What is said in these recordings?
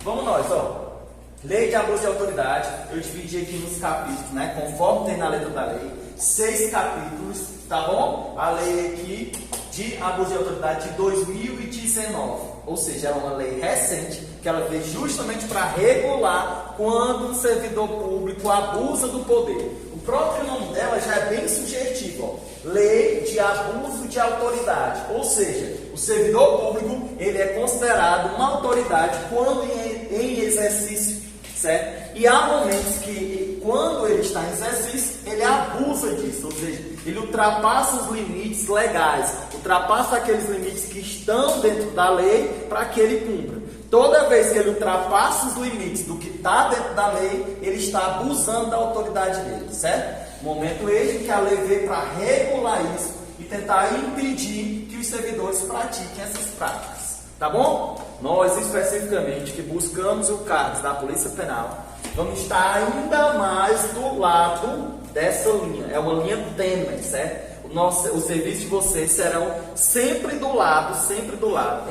Vamos nós, ó. Lei de abuso de autoridade, eu dividi aqui nos capítulos, né? Conforme tem na letra da lei, 6 capítulos, tá bom? A lei aqui de abuso de autoridade de 2019, ou seja, é uma lei recente que ela veio justamente para regular quando um servidor público abusa do poder. O próprio nome dela já é bem sugestivo, ó. Lei de abuso de autoridade, ou seja, o servidor público ele é considerado uma autoridade quando em exercício, certo? E há momentos que, quando ele está em exercício, ele abusa disso, ou seja, ele ultrapassa os limites legais, ultrapassa aqueles limites que estão dentro da lei para que ele cumpra. Toda vez que ele ultrapassa os limites do que está dentro da lei, ele está abusando da autoridade dele, certo? Momento este que a lei veio para regular isso e tentar impedir que os servidores pratiquem essas práticas, tá bom? Nós, especificamente, que buscamos o cargo da Polícia Penal, vamos estar ainda mais do lado dessa linha. É uma linha tênue, certo? O serviço de vocês serão sempre do lado,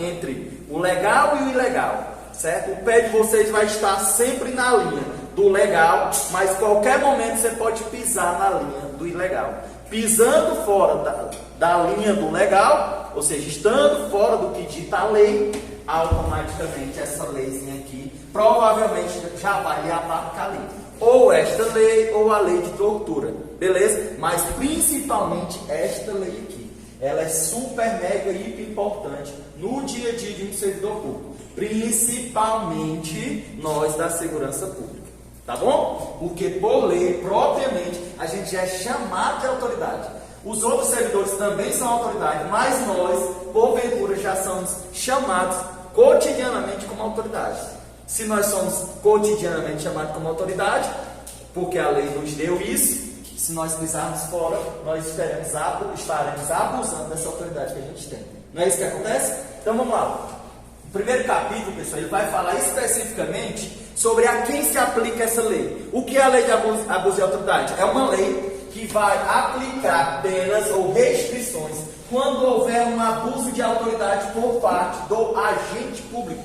entre o legal e o ilegal, certo? O pé de vocês vai estar sempre na linha do legal, mas qualquer momento você pode pisar na linha do ilegal. Pisando fora da linha do legal, ou seja, estando fora do que dita a lei, automaticamente essa leizinha aqui provavelmente já vai lhe abarcar ali. Ou esta lei ou a lei de tortura, beleza? Mas principalmente esta lei aqui. Ela é super, mega, hiper importante no dia a dia de um servidor público. Principalmente nós da segurança pública. Tá bom? Porque por lei, propriamente, a gente já é chamado de autoridade. Os outros servidores também são autoridade, mas nós, porventura, já somos chamados cotidianamente como autoridade. Se nós somos cotidianamente chamados como autoridade, porque a lei nos deu isso, se nós pisarmos fora, nós estaremos abusando dessa autoridade que a gente tem. Não é isso que acontece? Então vamos lá. O primeiro capítulo, pessoal, ele vai falar especificamente sobre a quem se aplica essa lei. O que é a lei de abuso de autoridade? É uma lei que vai aplicar penas ou restrições quando houver um abuso de autoridade por parte do agente público,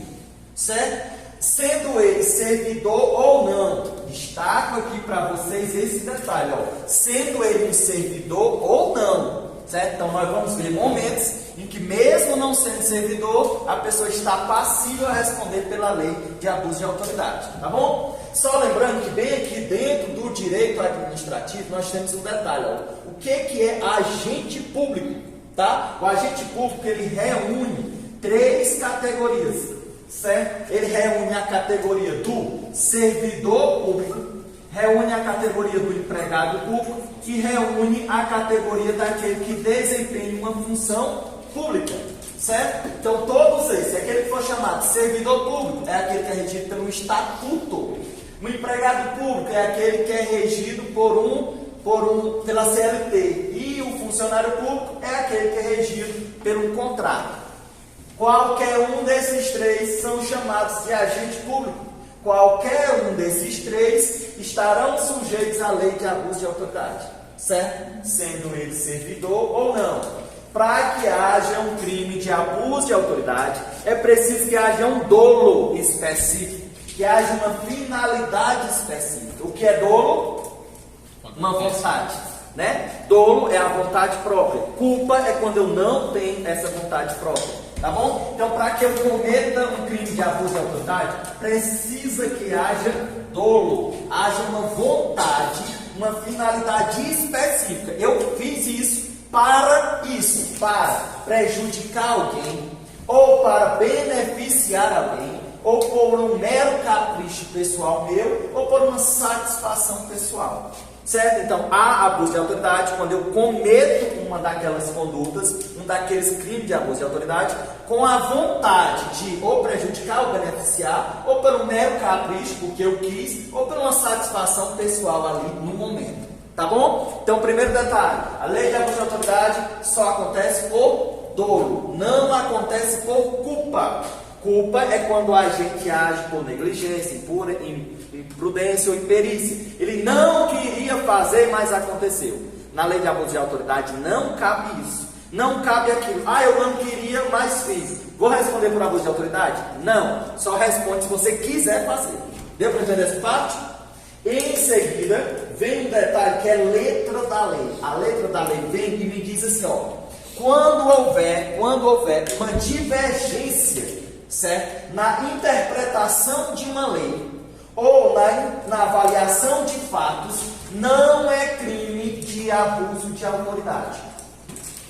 certo? Sendo ele servidor ou não. Destaco aqui para vocês esse detalhe, ó. Sendo ele um servidor ou não, certo? Então nós vamos ver momentos em que, mesmo não sendo servidor, a pessoa está passível a responder pela lei de abuso de autoridade, tá bom? Só lembrando que bem aqui dentro do direito administrativo nós temos um detalhe, ó. O que é agente público, tá? O agente público ele reúne 3 categorias, certo? Ele reúne a categoria do servidor público, reúne a categoria do empregado público e reúne a categoria daquele que desempenha uma função pública, certo? Então todos esses, aquele que for chamado servidor público é aquele que é regido pelo estatuto. O empregado público é aquele que é regido pela CLT, e o funcionário público é aquele que é regido pelo contrato. Qualquer um desses 3 são chamados de agente público. Qualquer um desses 3 estarão sujeitos à lei de abuso de autoridade, certo? Sendo ele servidor ou não. Para que haja um crime de abuso de autoridade, é preciso que haja um dolo específico, que haja uma finalidade específica. O que é dolo? Uma vontade, né? Dolo é a vontade própria. Culpa é quando eu não tenho essa vontade própria. Tá bom? Então, para que eu cometa um crime de abuso de autoridade, precisa que haja dolo, haja uma vontade, uma finalidade específica. Eu fiz isso, para prejudicar alguém, ou para beneficiar alguém, ou por um mero capricho pessoal meu, ou por uma satisfação pessoal. Certo? Então, há abuso de autoridade quando eu cometo uma daquelas condutas, um daqueles crimes de abuso de autoridade, com a vontade de ou prejudicar ou beneficiar, ou por um mero capricho, porque eu quis, ou por uma satisfação pessoal ali no momento. Tá bom? Então, primeiro detalhe, a lei de abuso de autoridade só acontece por dolo, não acontece por culpa. Culpa é quando o agente age por negligência, imprudência ou imperícia. Ele não queria fazer, mas aconteceu. Na lei de abuso de autoridade não cabe isso. Não cabe aquilo. Ah, eu não queria, mas fiz. Vou responder por abuso de autoridade? Não. Só responde se você quiser fazer. Deu para entender essa parte? Em seguida, vem um detalhe que é letra da lei. A letra da lei vem e me diz assim, ó. Quando houver uma divergência, certo? Na interpretação de uma lei ou na avaliação de fatos, não é crime de abuso de autoridade.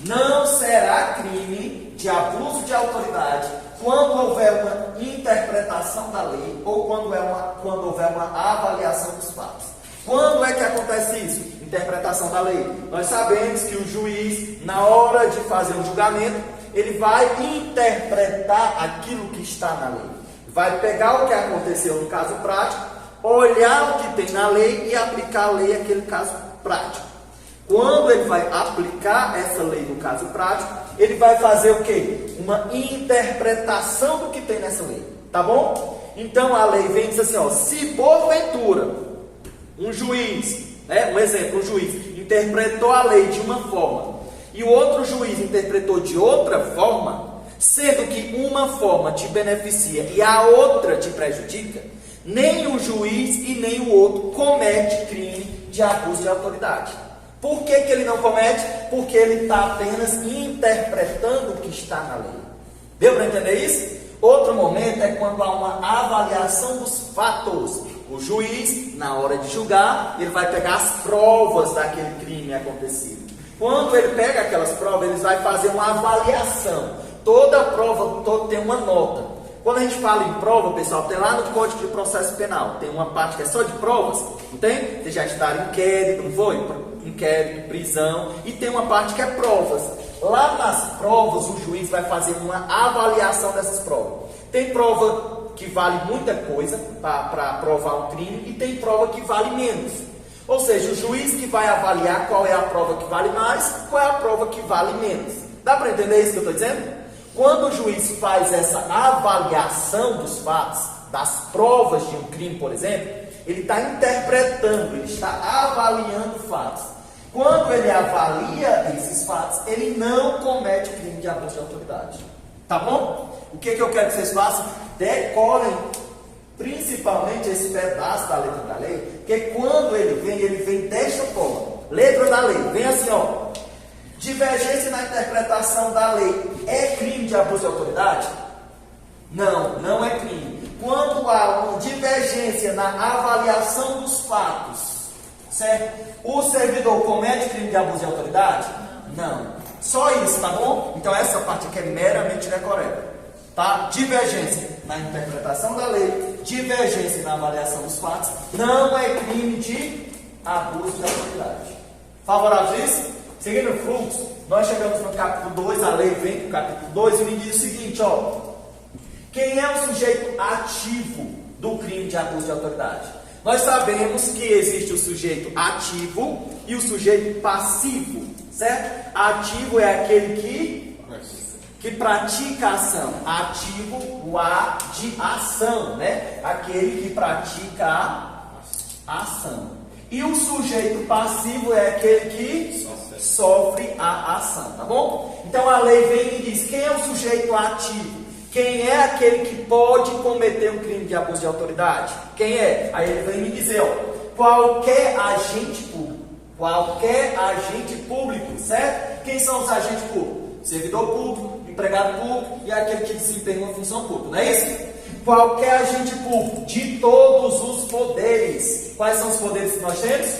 Não será crime de abuso de autoridade quando houver uma interpretação da lei ou quando houver uma avaliação dos fatos. Quando é que acontece isso? Interpretação da lei. Nós sabemos que o juiz, na hora de fazer um julgamento, ele vai interpretar aquilo que está na lei. Vai pegar o que aconteceu no caso prático, olhar o que tem na lei e aplicar a lei àquele caso prático. Quando ele vai aplicar essa lei no caso prático, ele vai fazer o quê? Uma interpretação do que tem nessa lei. Tá bom? Então a lei vem e diz assim, ó, se porventura um juiz, um exemplo, um juiz interpretou a lei de uma forma e o outro juiz interpretou de outra forma, sendo que uma forma te beneficia e a outra te prejudica, nem o juiz e nem o outro comete crime de abuso de autoridade. Por que ele não comete? Porque ele está apenas interpretando o que está na lei. Deu para entender isso? Outro momento é quando há uma avaliação dos fatos. O juiz, na hora de julgar, ele vai pegar as provas daquele crime acontecido. Quando ele pega aquelas provas, ele vai fazer uma avaliação. Toda prova tem uma nota. Quando a gente fala em prova, pessoal, tem lá no Código de Processo Penal, tem uma parte que é só de provas, não tem? Vocês já estudaram inquérito, não foi? Inquérito, prisão, e tem uma parte que é provas. Lá nas provas, o juiz vai fazer uma avaliação dessas provas. Tem prova que vale muita coisa para provar um crime e tem prova que vale menos. Ou seja, o juiz que vai avaliar qual é a prova que vale mais, qual é a prova que vale menos. Dá para entender isso que eu estou dizendo? Quando o juiz faz essa avaliação dos fatos, das provas de um crime, por exemplo, ele está interpretando, ele está avaliando fatos. Quando ele avalia esses fatos, ele não comete crime de abuso de autoridade. Tá bom? O que eu quero que vocês façam? Decorem principalmente esse pedaço da letra da lei, porque quando ele vem desta forma. Letra da lei, vem assim, ó. Divergência na interpretação da lei é crime de abuso de autoridade? Não, não é crime. Quando há uma divergência na avaliação dos fatos, certo? O servidor comete crime de abuso de autoridade? Não. Só isso, tá bom? Então essa parte aqui é meramente decoreba. Tá? Divergência na interpretação da lei, divergência na avaliação dos fatos, não é crime de abuso de autoridade. Favorável a isso? Seguindo o fluxo, nós chegamos no capítulo 2, a lei vem para o capítulo 2 e me diz o seguinte, ó. Quem é o sujeito ativo do crime de abuso de autoridade? Nós sabemos que existe o sujeito ativo e o sujeito passivo, certo? Ativo é aquele que pratica a ação. Ativo, o A de ação, né? Aquele que pratica a ação. E o sujeito passivo é aquele que sofre a ação, tá bom? Então a lei vem e diz, quem é o sujeito ativo? Quem é aquele que pode cometer um crime de abuso de autoridade? Quem é? Aí ele vem me dizer, ó, qualquer agente público. Qualquer agente público, certo? Quem são os agentes públicos? Servidor público, empregado público e aquele que desempenha uma função pública, não é isso? Qualquer agente público, de todos os poderes. Quais são os poderes que nós temos?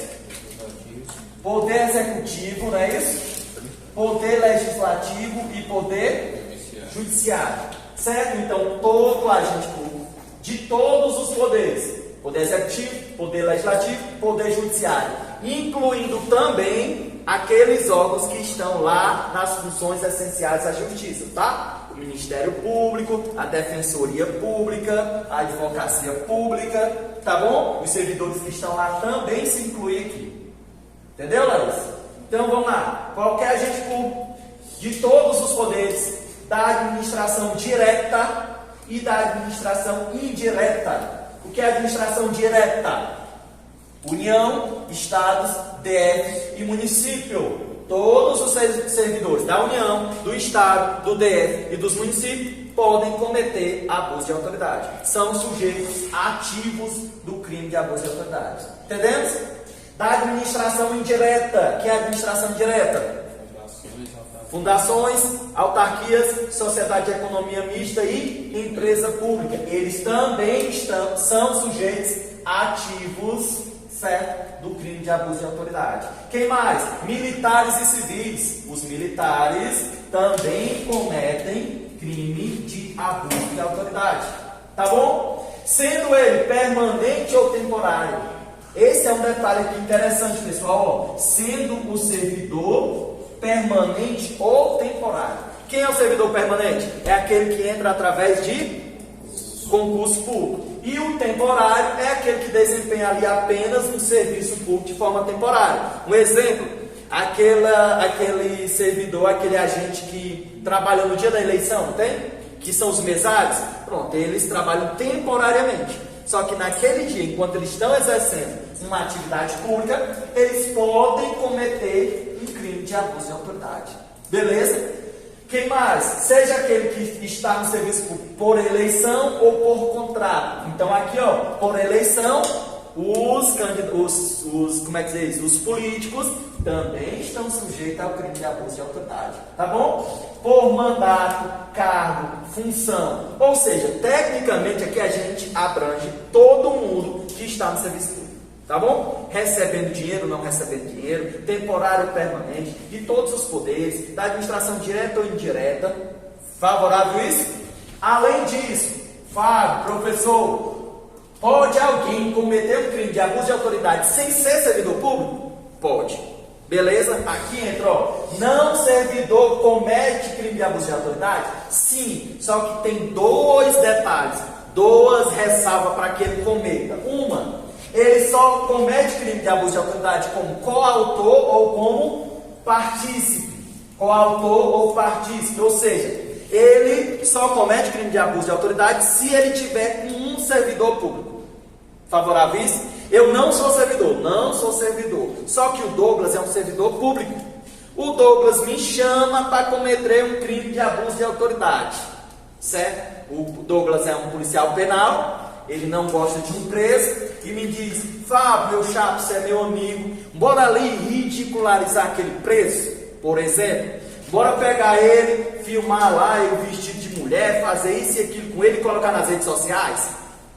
Poder executivo, não é isso? Poder legislativo e poder judiciário. Certo? Então, todo agente público, de todos os poderes, poder executivo, poder legislativo, poder judiciário, incluindo também aqueles órgãos que estão lá nas funções essenciais da justiça, tá? O Ministério Público, a Defensoria Pública, a Advocacia Pública, tá bom? Os servidores que estão lá também se incluem aqui. Entendeu, Larissa? Então, vamos lá. Qualquer agente público, de todos os poderes, da administração direta e da administração indireta. O que é administração direta? União, estados, DF e município. Todos os servidores da União, do Estado, do DF e dos municípios podem cometer abuso de autoridade. São sujeitos ativos do crime de abuso de autoridade. Entendemos? Da administração indireta. Que é a administração indireta? Fundações, autarquias, sociedade de economia mista e empresa pública. Eles também são sujeitos ativos, certo, do crime de abuso de autoridade. Quem mais? Militares e civis. Os militares também cometem crime de abuso de autoridade. Tá bom? Sendo ele permanente ou temporário. Esse é um detalhe aqui interessante, pessoal. Ó, sendo o servidor permanente ou temporário. Quem é o servidor permanente? É aquele que entra através de concurso público. E o temporário é aquele que desempenha ali apenas um serviço público de forma temporária. Um exemplo, aquele servidor, aquele agente que trabalha no dia da eleição, não tem? Que são os mesários. Pronto, eles trabalham temporariamente. Só que naquele dia, enquanto eles estão exercendo uma atividade pública, eles podem cometer um crime de abuso de autoridade. Beleza? Quem mais? Seja aquele que está no serviço público por eleição ou por contrato. Então aqui, ó, por eleição, os políticos também estão sujeitos ao crime de abuso de autoridade. Tá bom? Por mandato, cargo, função. Ou seja, tecnicamente aqui a gente abrange todo mundo que está no serviço público. Tá bom? Recebendo dinheiro, não recebendo dinheiro, temporário ou permanente, de todos os poderes, da administração direta ou indireta. Favorável isso? Além disso, Fábio, professor, pode alguém cometer um crime de abuso de autoridade sem ser servidor público? Pode. Beleza? Aqui entra, ó, não servidor comete crime de abuso de autoridade? Sim, só que tem dois detalhes, duas ressalvas para que ele cometa. Uma, ele só comete crime de abuso de autoridade como coautor ou como partícipe. Coautor ou partícipe, ou seja, ele só comete crime de abuso de autoridade se ele tiver um servidor público. Favorável isso? Eu não sou servidor. Só que o Douglas é um servidor público. O Douglas me chama para cometer um crime de abuso de autoridade. Certo? O Douglas é um policial penal. Ele não gosta de um preso e me diz: Fábio, meu chapa, você é meu amigo, bora ali ridicularizar aquele preso, por exemplo. Bora pegar ele, filmar lá ele vestido de mulher, fazer isso e aquilo com ele e colocar nas redes sociais.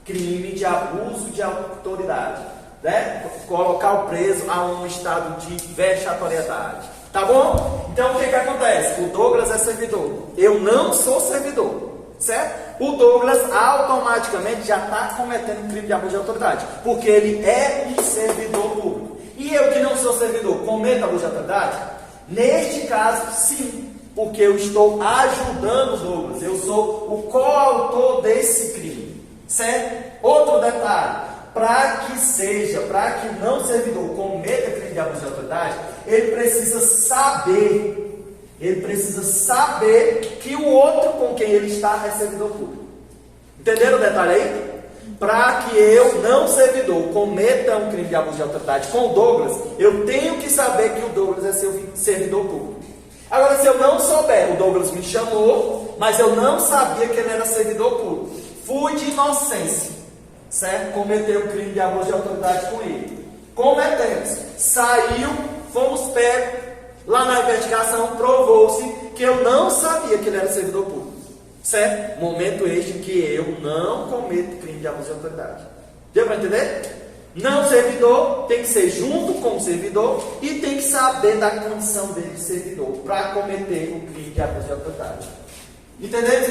Crime de abuso de autoridade, né? Colocar o preso a um estado de vexatoriedade. Tá bom? Então o que acontece? O Douglas é servidor. Eu não sou servidor. Certo? O Douglas automaticamente já está cometendo um crime de abuso de autoridade, porque ele é um servidor público. E eu que não sou servidor, cometo abuso de autoridade? Neste caso, sim, porque eu estou ajudando o Douglas, eu sou o coautor desse crime. Certo? Outro detalhe, para que não servidor cometa crime de abuso de autoridade, ele precisa saber que o outro com quem ele está é servidor público. Entenderam o detalhe aí? Para que eu, não servidor, cometa um crime de abuso de autoridade com o Douglas, eu tenho que saber que o Douglas é servidor público. Agora, se eu não souber, o Douglas me chamou, mas eu não sabia que ele era servidor público. Fui de inocência, certo? Cometeu um crime de abuso de autoridade com ele. Cometemos. Saiu, fomos pegos. Lá na investigação provou-se que eu não sabia que ele era servidor público. Certo? Momento este em que eu não cometo crime de abuso de autoridade. Deu para entender? Não servidor tem que ser junto com o servidor e tem que saber da condição dele de servidor para cometer o crime de abuso de autoridade. Entendemos?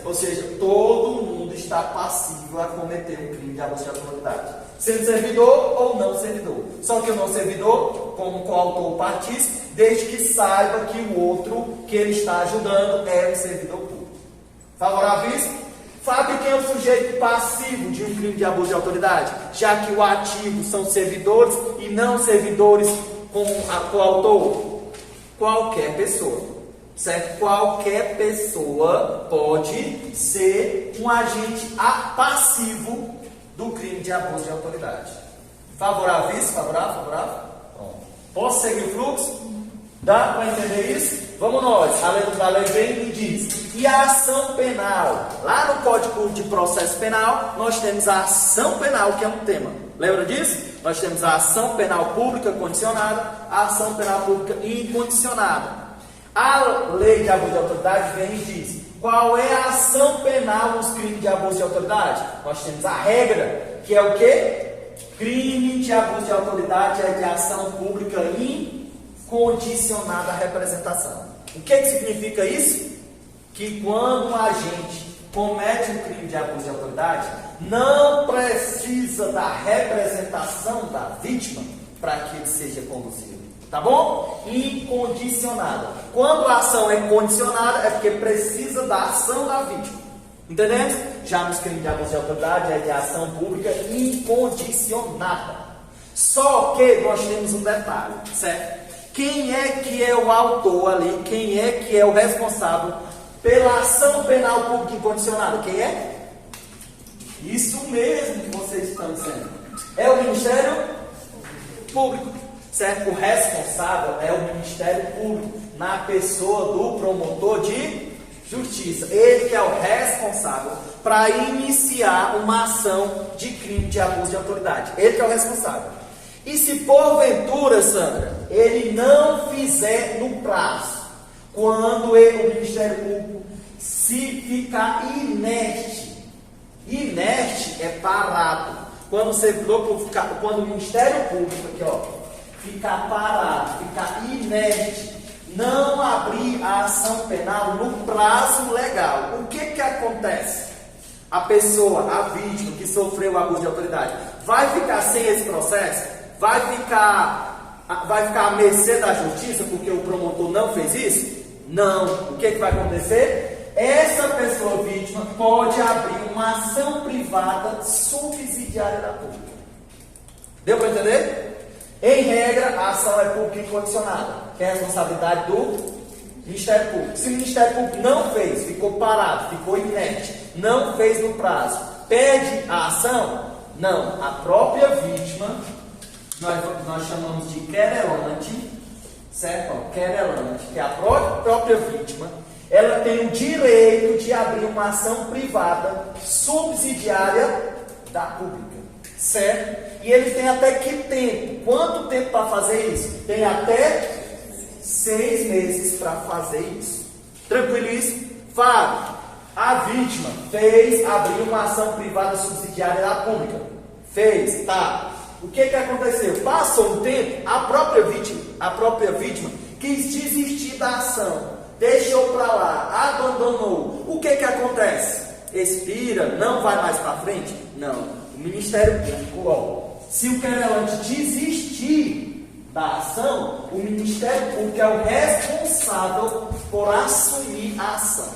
Ou seja, todo mundo está passível a cometer um crime de abuso de autoridade, sendo servidor ou não servidor. Só que o não servidor, como coautor ou partícipe, desde que saiba que o outro que ele está ajudando é um servidor público. Favorável isso? Fábio, quem é o sujeito passivo de um crime de abuso de autoridade? Já que o ativo são servidores e não servidores como a coautor. Qualquer pessoa. Certo? Qualquer pessoa pode ser um agente passivo do crime de abuso de autoridade. Favorável isso? Favorável? Posso seguir o fluxo? Dá para entender isso? Vamos nós. A letra da lei vem e diz: e a ação penal? Lá no Código de Processo Penal, nós temos a ação penal, que é um tema. Lembra disso? Nós temos a ação penal pública condicionada, a ação penal pública incondicionada. A lei de abuso de autoridade vem e diz: qual é a ação penal nos crimes de abuso de autoridade? Nós temos a regra, que é o quê? Crime de abuso de autoridade é de ação pública incondicionada à representação. O que significa isso? Que quando um agente comete um crime de abuso de autoridade, não precisa da representação da vítima para que ele seja conduzido. Tá bom? Incondicionada. Quando a ação é condicionada, é porque precisa da ação da vítima. Entendemos? Já nos crimes de abuso de autoridade é de ação pública incondicionada. Só que nós temos um detalhe, certo? Quem é que é o autor ali? Quem é que é o responsável pela ação penal pública incondicionada? Quem é? Isso mesmo que vocês estão dizendo. É o Ministério Público, certo? O responsável é o Ministério Público, na pessoa do promotor de justiça. Ele que é o responsável para iniciar uma ação de crime de abuso de autoridade. Ele que é o responsável. E se porventura, Sandra, ele não fizer no prazo, quando o Ministério Público se ficar inerte, inerte é parado. Quando o Ministério Público aqui, ó, ficar parado, ficar inerte, não abrir a ação penal no prazo legal, o que acontece? A pessoa, a vítima que sofreu o abuso de autoridade, vai ficar sem esse processo? Vai ficar à mercê da justiça porque o promotor não fez isso? Não. O que vai acontecer? Essa pessoa vítima pode abrir uma ação privada subsidiária da pública. Deu para entender? Em regra, a ação é pública incondicionada, que é a responsabilidade do Ministério Público. Se o Ministério Público não fez, ficou parado, ficou inerte, não fez no prazo, pede a ação? Não. A própria vítima, nós chamamos de querelante, certo? Querelante, que é a própria vítima, ela tem o direito de abrir uma ação privada subsidiária da pública, certo? E ele tem até que tempo? Quanto tempo para fazer isso? Tem até 6 meses para fazer isso. Tranquilíssimo? Fábio, a vítima fez abrir uma ação privada subsidiária da pública. Fez, tá. O que aconteceu? Passou um tempo, a própria vítima quis desistir da ação, deixou para lá, abandonou. O que acontece? Expira, não vai mais para frente? Não. O Ministério Público, ó, se o querelante desistir da ação, o Ministério Público é o responsável por assumir a ação.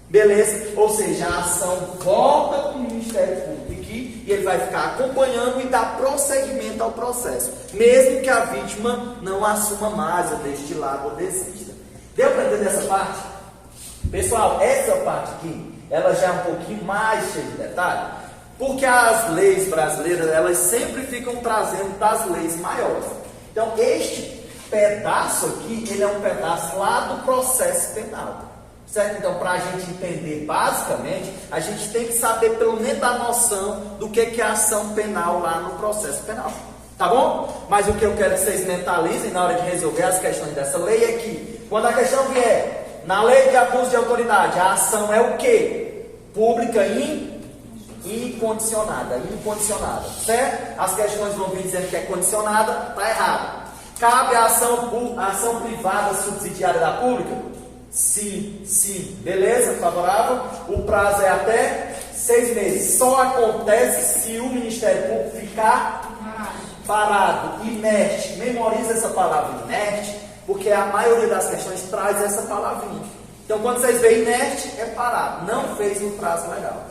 Beleza? Ou seja, a ação volta para o Ministério Público aqui e ele vai ficar acompanhando e dar prosseguimento ao processo, mesmo que a vítima não assuma mais, ou deixe de lado, ou desista. Deu para entender essa parte? Pessoal, essa parte aqui, ela já é um pouquinho mais cheia de detalhe, porque as leis brasileiras, elas sempre ficam trazendo das leis maiores. Então, este pedaço aqui, ele é um pedaço lá do processo penal. Certo? Então, para a gente entender basicamente, a gente tem que saber pelo menos a noção do que é a ação penal lá no processo penal. Tá bom? Mas o que eu quero que vocês mentalizem na hora de resolver as questões dessa lei é que, quando a questão vier na lei de abuso de autoridade, a ação é o quê? Pública incondicionada. Incondicionada. Certo? As questões vão vir dizendo que é condicionada, está errado. Cabe a ação privada subsidiária da pública? Sim. Beleza? Favorável? O prazo é até 6 meses. Só acontece se o Ministério Público ficar parado, inerte. Memoriza essa palavra, inerte, porque a maioria das questões traz essa palavrinha. Então, quando vocês veem inerte, é parado. Não fez no prazo legal.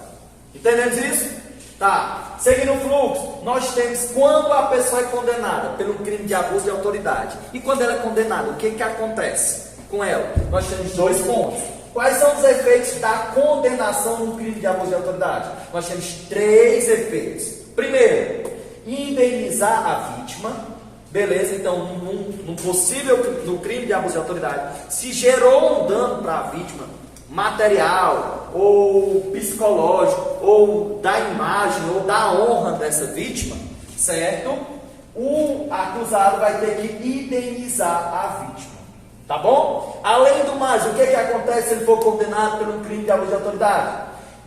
Entendemos isso? Tá. Seguindo o fluxo, nós temos quando a pessoa é condenada pelo crime de abuso de autoridade. E quando ela é condenada, o que acontece com ela? Nós temos 2 pontos. Quais são os efeitos da condenação no crime de abuso de autoridade? Nós temos 3 efeitos. Primeiro, indenizar a vítima. Beleza, então, num possível no crime de abuso de autoridade, se gerou um dano para a vítima, material, ou psicológico, ou da imagem, ou da honra dessa vítima, certo? O acusado vai ter que indenizar a vítima, tá bom? Além do mais, o que acontece se ele for condenado pelo crime de abuso de autoridade?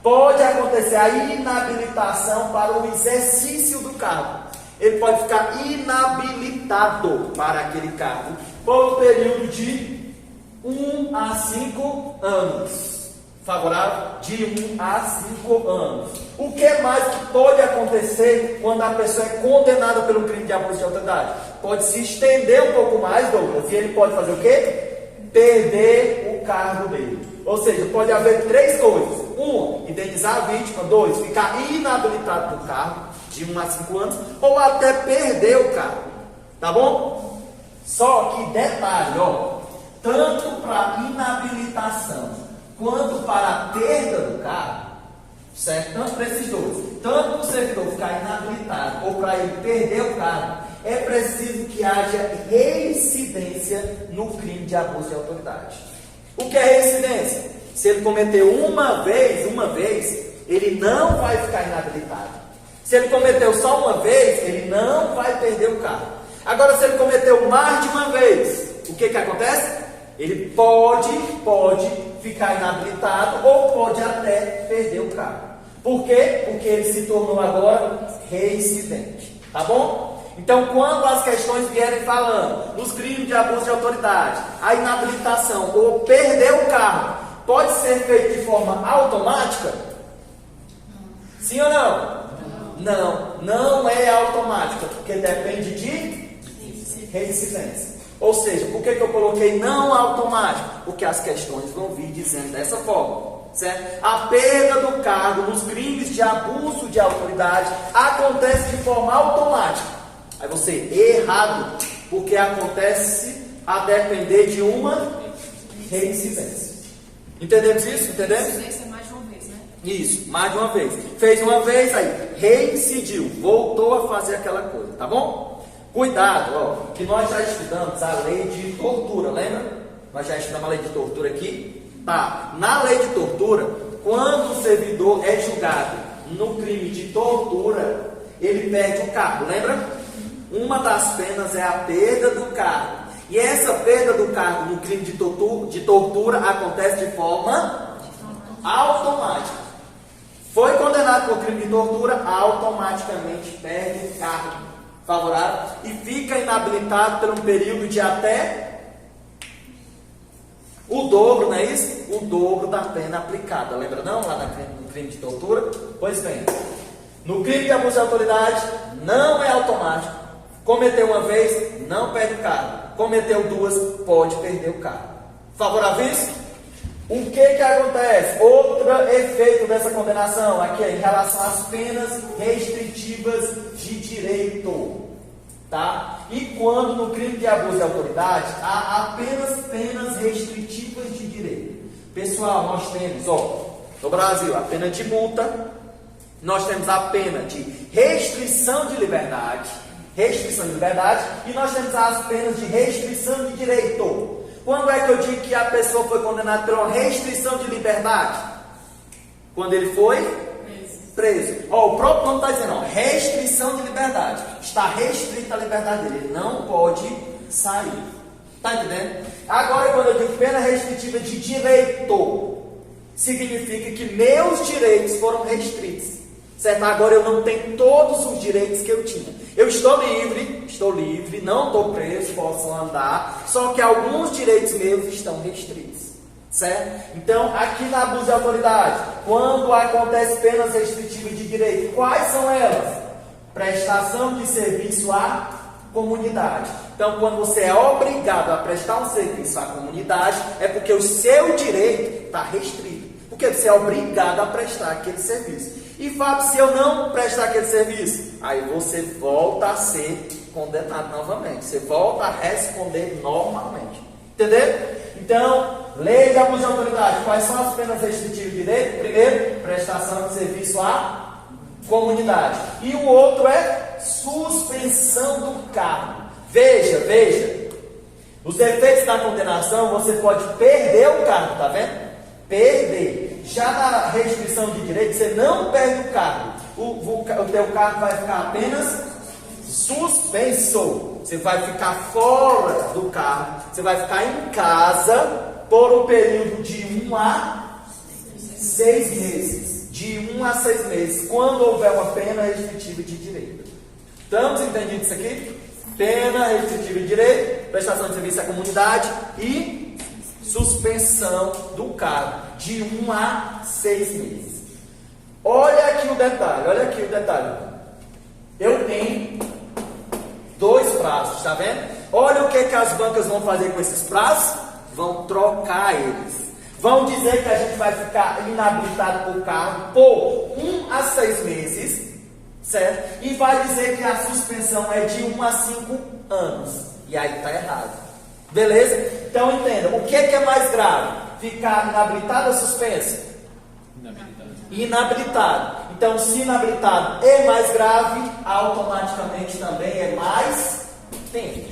Pode acontecer a inabilitação para o exercício do cargo. Ele pode ficar inabilitado para aquele cargo por um período de 1 a 5 anos. Favorável? De 1 a 5 anos. O que mais que pode acontecer quando a pessoa é condenada pelo crime de abuso de autoridade? Pode se estender um pouco mais, Douglas, e ele pode fazer o quê? Perder o cargo dele. Ou seja, pode haver 3 coisas. 1, indenizar a vítima. 2, ficar inabilitado do cargo, de 1 a 5 anos, ou até perder o cargo. Tá bom? Só que detalhe, ó, tanto para inabilitação quanto para a perda do cargo, certo? Tanto para esses dois, tanto para o servidor ficar inabilitado ou para ele perder o cargo, é preciso que haja reincidência no crime de abuso de autoridade. O que é reincidência? Se ele cometeu uma vez, ele não vai ficar inabilitado. Se ele cometeu só uma vez, ele não vai perder o cargo. Agora, se ele cometeu mais de uma vez, o que acontece? Ele pode ficar inabilitado ou pode até perder o cargo. Por quê? Porque ele se tornou agora reincidente. Tá bom? Então, quando as questões vierem falando nos crimes de abuso de autoridade, a inabilitação ou perder o cargo pode ser feito de forma automática? Sim ou não? Não é automática, porque depende de reincidência. Ou seja, por que eu coloquei não automático? Porque as questões vão vir dizendo dessa forma, certo? A perda do cargo nos crimes de abuso de autoridade acontece de forma automática. Aí você, errado, porque acontece a depender de uma reincidência. Entendemos isso? Entendemos? Reincidência é mais de uma vez, né? Isso, mais de uma vez. Fez uma vez, aí reincidiu, voltou a fazer aquela coisa, tá bom? Cuidado, ó, que nós já estudamos a lei de tortura, lembra? Nós já estudamos a lei de tortura aqui. Tá, na lei de tortura, quando o servidor é julgado no crime de tortura, ele perde o cargo, lembra? Uma das penas é a perda do cargo. E essa perda do cargo no crime de tortura acontece de forma automática. Foi condenado por crime de tortura, automaticamente perde o cargo. Favorável, e fica inabilitado por um período de até o dobro, não é isso? O dobro da pena aplicada. Lembra não? Lá no crime de tortura? Pois bem, no crime de abuso de autoridade não é automático. Cometeu uma vez, não perde o cargo. Cometeu 2, pode perder o cargo. Favorável isso? O que acontece? Outro efeito dessa condenação aqui é em relação às penas restritivas de direito, tá? E quando no crime de abuso de autoridade há apenas penas restritivas de direito. Pessoal, nós temos, no Brasil, a pena de multa, nós temos a pena de restrição de liberdade, e nós temos as penas de restrição de direito. Quando é que eu digo que a pessoa foi condenada por uma restrição de liberdade? Quando ele foi preso. O próprio nome está dizendo, restrição de liberdade. Está restrita a liberdade dele. Ele não pode sair. Está entendendo? Agora, quando eu digo pena restritiva de direito, significa que meus direitos foram restritos. Certo? Agora eu não tenho todos os direitos que eu tinha. Eu estou livre, não estou preso, posso andar, só que alguns direitos meus estão restritos, certo? Então, aqui na abuso de autoridade, quando acontece penas restritivas de direito, quais são elas? Prestação de serviço à comunidade. Então, quando você é obrigado a prestar um serviço à comunidade, é porque o seu direito está restrito, porque você é obrigado a prestar aquele serviço. E Fábio, se eu não prestar aquele serviço, aí você volta a ser condenado novamente. Você volta a responder normalmente. Entendeu? Então, lei de abuso de autoridade. Quais são as penas restritivas de direito? Primeiro, prestação de serviço à comunidade. E o outro é suspensão do cargo. Veja. Os efeitos da condenação, você pode perder o cargo, tá vendo? Perder. Já na restrição de direito, você não perde o cargo. O teu cargo vai ficar apenas suspenso. Você vai ficar fora do cargo. Você vai ficar em casa por um período de 1 a 6 meses. De 1 a 6 meses. Quando houver uma pena restritiva de direito. Estamos entendidos isso aqui? Pena restritiva de direito, prestação de serviço à comunidade e suspensão do cargo de 1 a 6 meses. Olha aqui o detalhe. Eu tenho 2 prazos, tá vendo? Olha o que as bancas vão fazer com esses prazos. Vão trocar eles. Vão dizer que a gente vai ficar inabilitado por cargo por 1 a 6 meses. Certo? E vai dizer que a suspensão é de 1 a 5 anos. E aí está errado. Beleza? Então entenda, o que é mais grave? Ficar inabilitado ou suspenso? Inabilitado. Então, se inabilitado é mais grave, automaticamente também é mais tempo.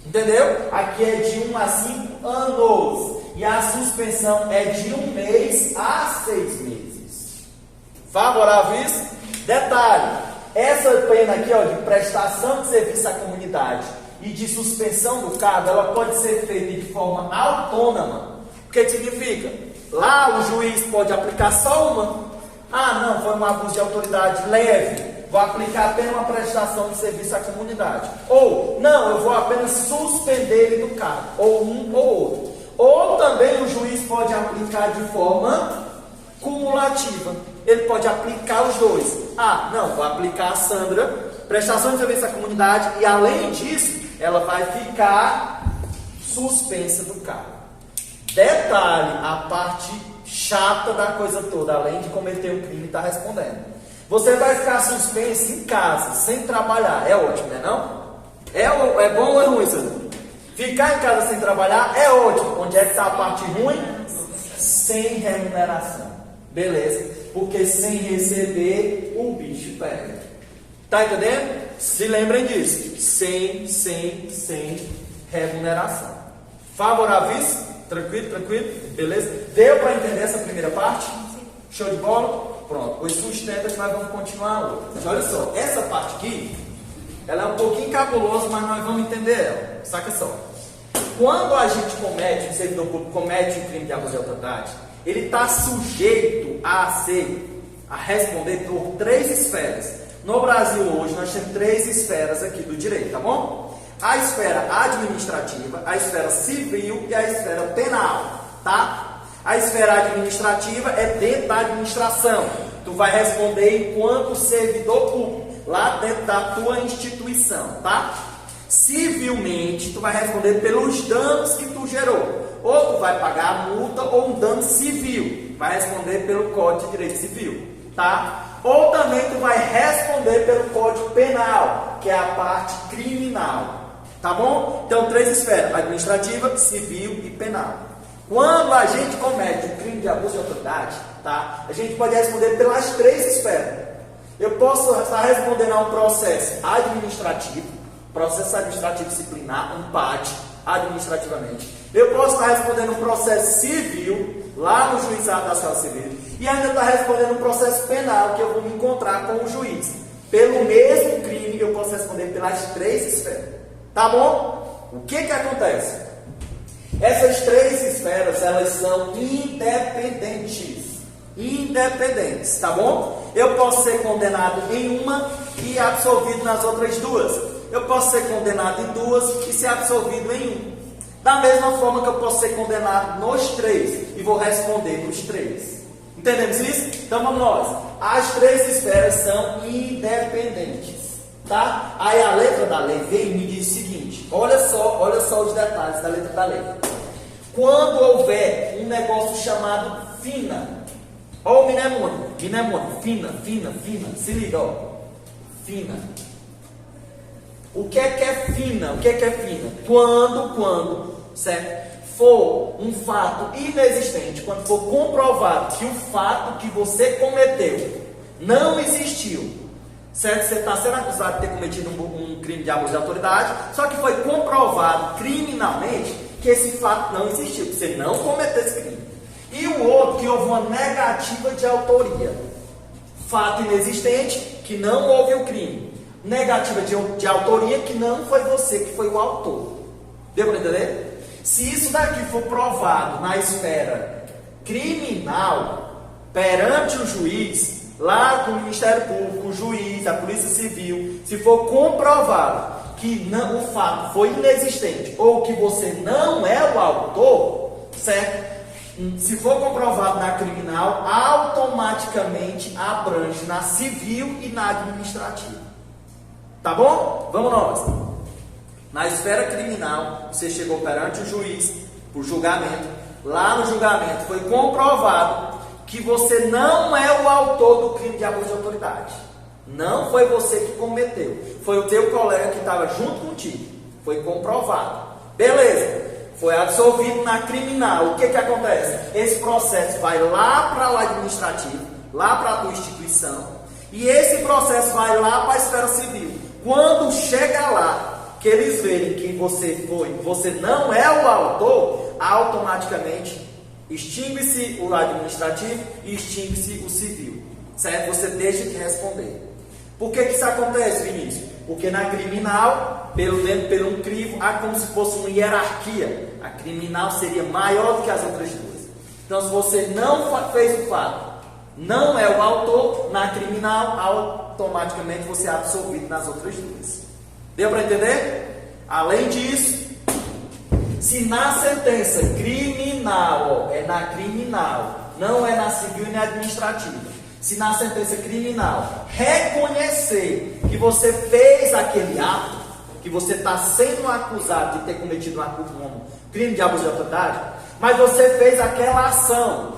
Entendeu? Aqui é de 1 a 5 anos. E a suspensão é de 1 mês a 6 meses. Favorável isso? Detalhe, essa pena aqui, ó, de prestação de serviço à comunidade e de suspensão do cargo, ela pode ser feita de forma autônoma. O que significa? Lá o juiz pode aplicar só uma. Ah, não, foi um abuso de autoridade leve, vou aplicar apenas uma prestação de serviço à comunidade. Ou, não, eu vou apenas suspender ele do cargo, ou um ou outro. Ou também o juiz pode aplicar de forma cumulativa. Ele pode aplicar os dois. Ah, não, vou aplicar a Sandra, prestação de serviço à comunidade, e além disso, ela vai ficar suspensa do cargo. Detalhe, a parte chata da coisa toda, além de cometer um crime e estar respondendo. Você vai ficar suspenso em casa, sem trabalhar. É ótimo, né não? É bom ou é ruim, Sandra? Ficar em casa sem trabalhar é ótimo. Onde é que está a parte ruim? Sem remuneração. Beleza? Porque sem receber, o bicho pega. Tá entendendo? Se lembrem disso. Sem remuneração. Favorável isso? Tranquilo? Beleza? Deu para entender essa primeira parte? Show de bola? Pronto. Pois sustenta que nós vamos continuar a outra. Olha só, essa parte aqui, ela é um pouquinho cabulosa, mas nós vamos entender ela. Saca só. Quando a gente comete, um servidor público comete um crime de abuso de autoridade, ele está sujeito a responder por 3 esferas. No Brasil hoje nós temos 3 esferas aqui do direito, tá bom? A esfera administrativa, a esfera civil e a esfera penal, tá? A esfera administrativa é dentro da administração. Tu vai responder enquanto servidor público, lá dentro da tua instituição, tá? Civilmente, tu vai responder pelos danos que tu gerou. Ou tu vai pagar a multa ou um dano civil. Vai responder pelo Código de Direito Civil, tá? Ou também tu vai responder pelo Código Penal, que é a parte criminal, tá bom? Então, 3 esferas: administrativa, civil e penal. Quando a gente comete um crime de abuso de autoridade, tá? A gente pode responder pelas 3 esferas. Eu posso estar respondendo a um processo administrativo, processo administrativo disciplinar, um PAD, administrativamente. Eu posso estar respondendo um processo civil, lá no juizado da Sociedade Civil, e ainda estar respondendo um processo penal, que eu vou me encontrar com o juiz. Pelo mesmo crime, eu posso responder pelas 3 esferas. Tá bom? O que acontece? Essas 3 esferas, elas são independentes. Independentes, tá bom? Eu posso ser condenado em uma e absolvido nas outras 2. Eu posso ser condenado em 2 e ser absolvido em 1. Da mesma forma que eu posso ser condenado nos 3 e vou responder nos 3. Entendemos isso? Então vamos nós. As 3 esferas são independentes, tá? Aí a letra da lei vem e me diz o seguinte: olha só os detalhes da letra da lei. Quando houver um negócio chamado fina, ó o mnemônico, fina, se liga, ó, fina. O que é fina? Quando, certo? For um fato inexistente, quando for comprovado que o fato que você cometeu não existiu, certo? Você está sendo acusado de ter cometido um crime de abuso de autoridade, só que foi comprovado criminalmente que esse fato não existiu, que você não cometeu esse crime. E o outro, que houve uma negativa de autoria. Fato inexistente, que não houve o crime. Negativa de autoria, que não foi você que foi o autor. Deu para entender? Se isso daqui for provado na esfera criminal, perante o juiz, lá com o Ministério Público, o juiz, a Polícia Civil, se for comprovado que não, o fato foi inexistente ou que você não é o autor, certo? Se for comprovado na criminal, automaticamente abrange na civil e na administrativa. Tá bom? Vamos nós. Na esfera criminal, você chegou perante o juiz por julgamento. Lá no julgamento foi comprovado que você não é o autor do crime de abuso de autoridade. Não foi você que cometeu. Foi o teu colega que estava junto contigo. Foi comprovado. Beleza. Foi absolvido na criminal. O que acontece? Esse processo vai lá para o administrativo, lá para a tua instituição, e esse processo vai lá para a esfera civil. Quando chega lá, que eles verem que você não é o autor, automaticamente extingue-se o administrativo e extingue-se o civil. Certo? Você deixa de responder. Por que isso acontece, Vinícius? Porque na criminal, pelo um crivo, há como se fosse uma hierarquia. A criminal seria maior do que as outras duas. Então, se você não fez o fato, não é o autor, na criminal, automaticamente você é absolvido nas outras duas. Deu para entender? Além disso, se na sentença criminal, é na criminal, não é na civil e na administrativa, se na sentença criminal reconhecer que você fez aquele ato, que você está sendo acusado de ter cometido um crime de abuso de autoridade, mas você fez aquela ação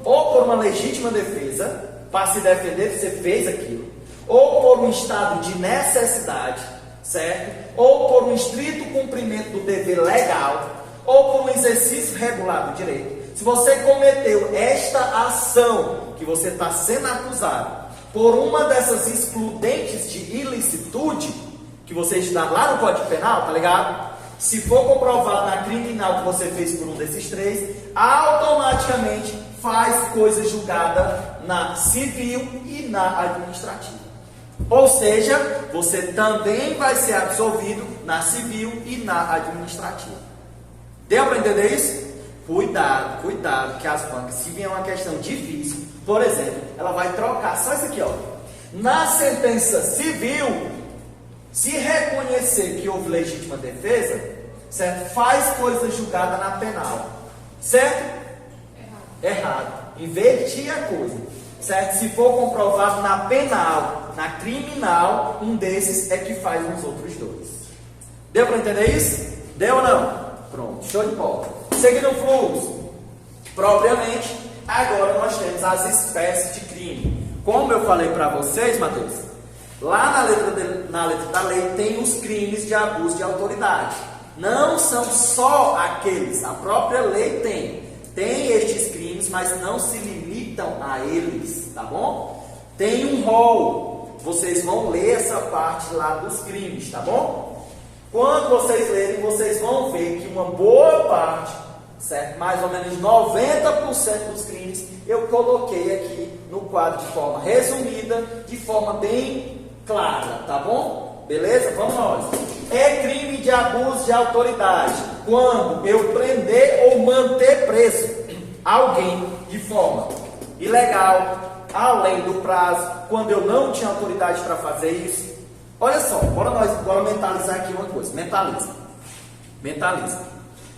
ou por uma legítima defesa, para se defender, você fez aquilo, ou por um estado de necessidade, certo? Ou por um estrito cumprimento do dever legal, ou por um exercício regular do direito. Se você cometeu esta ação que você está sendo acusado por uma dessas excludentes de ilicitude, que você está lá no Código Penal, tá ligado? Se for comprovado na criminal que você fez por um desses três, automaticamente faz coisa julgada na civil e na administrativa. Ou seja, você também vai ser absolvido na civil e na administrativa. Deu para entender isso? Cuidado, que as bancas, se vier uma questão difícil, por exemplo, ela vai trocar só isso aqui, ó. Na sentença civil, se reconhecer que houve legítima defesa, certo? Faz coisa julgada na penal, certo? Errado. Invertir a coisa, certo? Se for comprovado na penal, na criminal, um desses é que faz os outros dois. Deu para entender isso? Deu ou não? Pronto, show de bola. Seguindo o fluxo, propriamente, agora nós temos as espécies de crime. Como eu falei para vocês, Matheus, lá na letra da lei tem os crimes de abuso de autoridade. Não são só aqueles, a própria lei tem estes crimes, mas não se limitam a eles, tá bom? Tem um rol, vocês vão ler essa parte lá dos crimes, tá bom? Quando vocês lerem, vocês vão ver que uma boa parte, certo? Mais ou menos 90% dos crimes eu coloquei aqui no quadro de forma resumida, de forma bem clara, tá bom? Beleza? Vamos nós. É crime de abuso de autoridade quando eu prender ou manter preso alguém de forma ilegal, além do prazo, quando eu não tinha autoridade para fazer isso. Olha só, bora mentalizar aqui uma coisa. Mentaliza.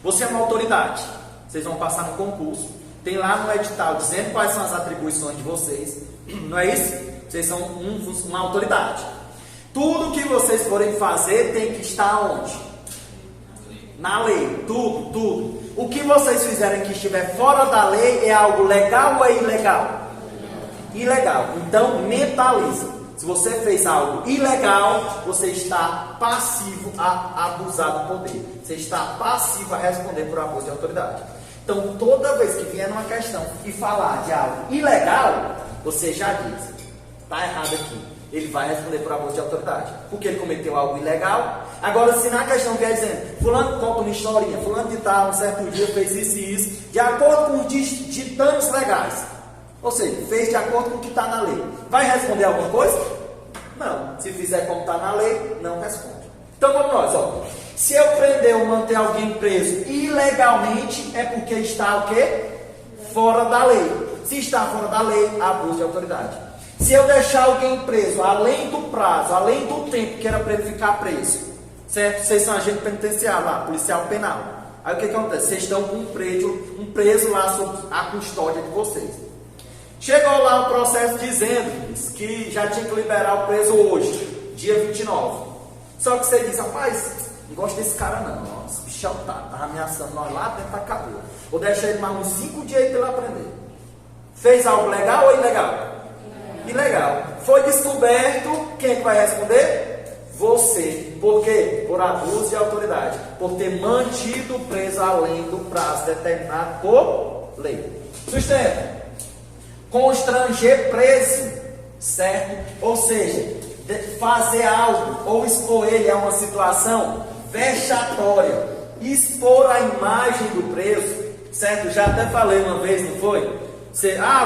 Você é uma autoridade. Vocês vão passar no concurso. Tem lá no edital dizendo quais são as atribuições de vocês. Não é isso? Vocês são uma autoridade. Tudo que vocês forem fazer tem que estar onde? Na lei. Tudo. O que vocês fizerem que estiver fora da lei é algo legal ou é ilegal? Ilegal. Então, mentaliza. Se você fez algo ilegal, você está passivo a abusar do poder. Você está passivo a responder por abuso de autoridade. Então, toda vez que vier numa questão e falar de algo ilegal, você já diz, está errado aqui. ele vai responder por abuso de autoridade, porque ele cometeu algo ilegal. Agora, se na questão quer dizendo, fulano conta uma historinha, fulano de tal, um certo dia fez isso e isso, de acordo com os ditames legais, ou seja, fez de acordo com o que está na lei, vai responder alguma coisa? Não. Se fizer como está na lei, não responde. Então vamos nós, ó. Se eu prender ou manter alguém preso ilegalmente, é porque está o quê? Fora da lei. Se está fora da lei, abuso de autoridade. Se eu deixar alguém preso além do prazo, além do tempo que era para ele ficar preso, certo? Vocês são agente penitenciário lá, policial penal. Aí o que acontece? Vocês estão com um preso lá sob a custódia de vocês. Chegou lá o processo dizendo que já tinha que liberar o preso hoje, dia 29. Só que você diz, rapaz, não gosto desse cara não, esse bichão tá ameaçando nós lá dentro da cadeia. Vou deixar ele mais uns 5 dias aí para ele aprender. Fez algo legal ou ilegal? Ilegal. Foi descoberto, quem é que vai responder? Você. Por quê? Por abuso de autoridade. Por ter mantido o preso além do prazo determinado por lei. Sustenta. Constranger preso, certo? Ou seja, fazer algo ou expor ele a uma situação vexatória, expor a imagem do preso, certo? Já até falei uma vez, não foi?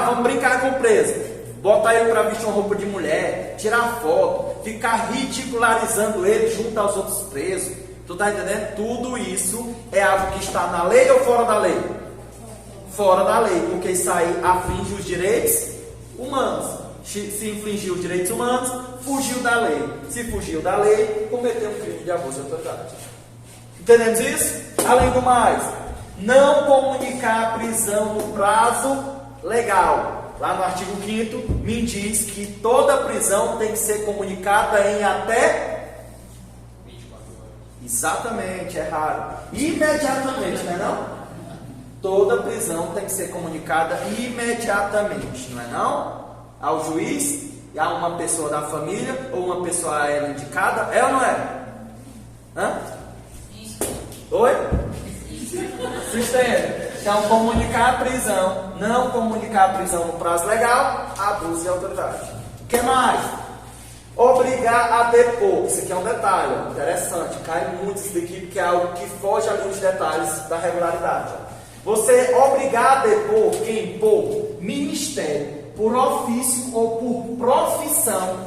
Vamos brincar com o preso, botar ele para vestir uma roupa de mulher, tirar foto, ficar ridicularizando ele junto aos outros presos. Tu tá entendendo? Tudo isso é algo que está na lei ou fora da lei? Fora da lei, porque isso aí aflige os direitos humanos. Se infringiu os direitos humanos, fugiu da lei. Se fugiu da lei, cometeu um crime de abuso de autoridade. Entendemos isso? Além do mais, não comunicar a prisão no prazo legal. Lá no artigo 5º, me diz que toda prisão tem que ser comunicada em até 24 horas. Exatamente, é raro. Imediatamente, não é não? Toda prisão tem que ser comunicada imediatamente, não é não? Ao juiz, a uma pessoa da família, ou uma pessoa a ela indicada, é ou não é? Hã? Oi? Sustenta. Então, comunicar a prisão, não comunicar a prisão no prazo legal, abuso de autoridade. O que mais? Obrigar a depor. Isso aqui é um detalhe, ó, interessante, cai muito isso daqui, porque é algo que foge ali dos detalhes da regularidade. Você obrigar a depor quem? Por ministério, por ofício ou por profissão,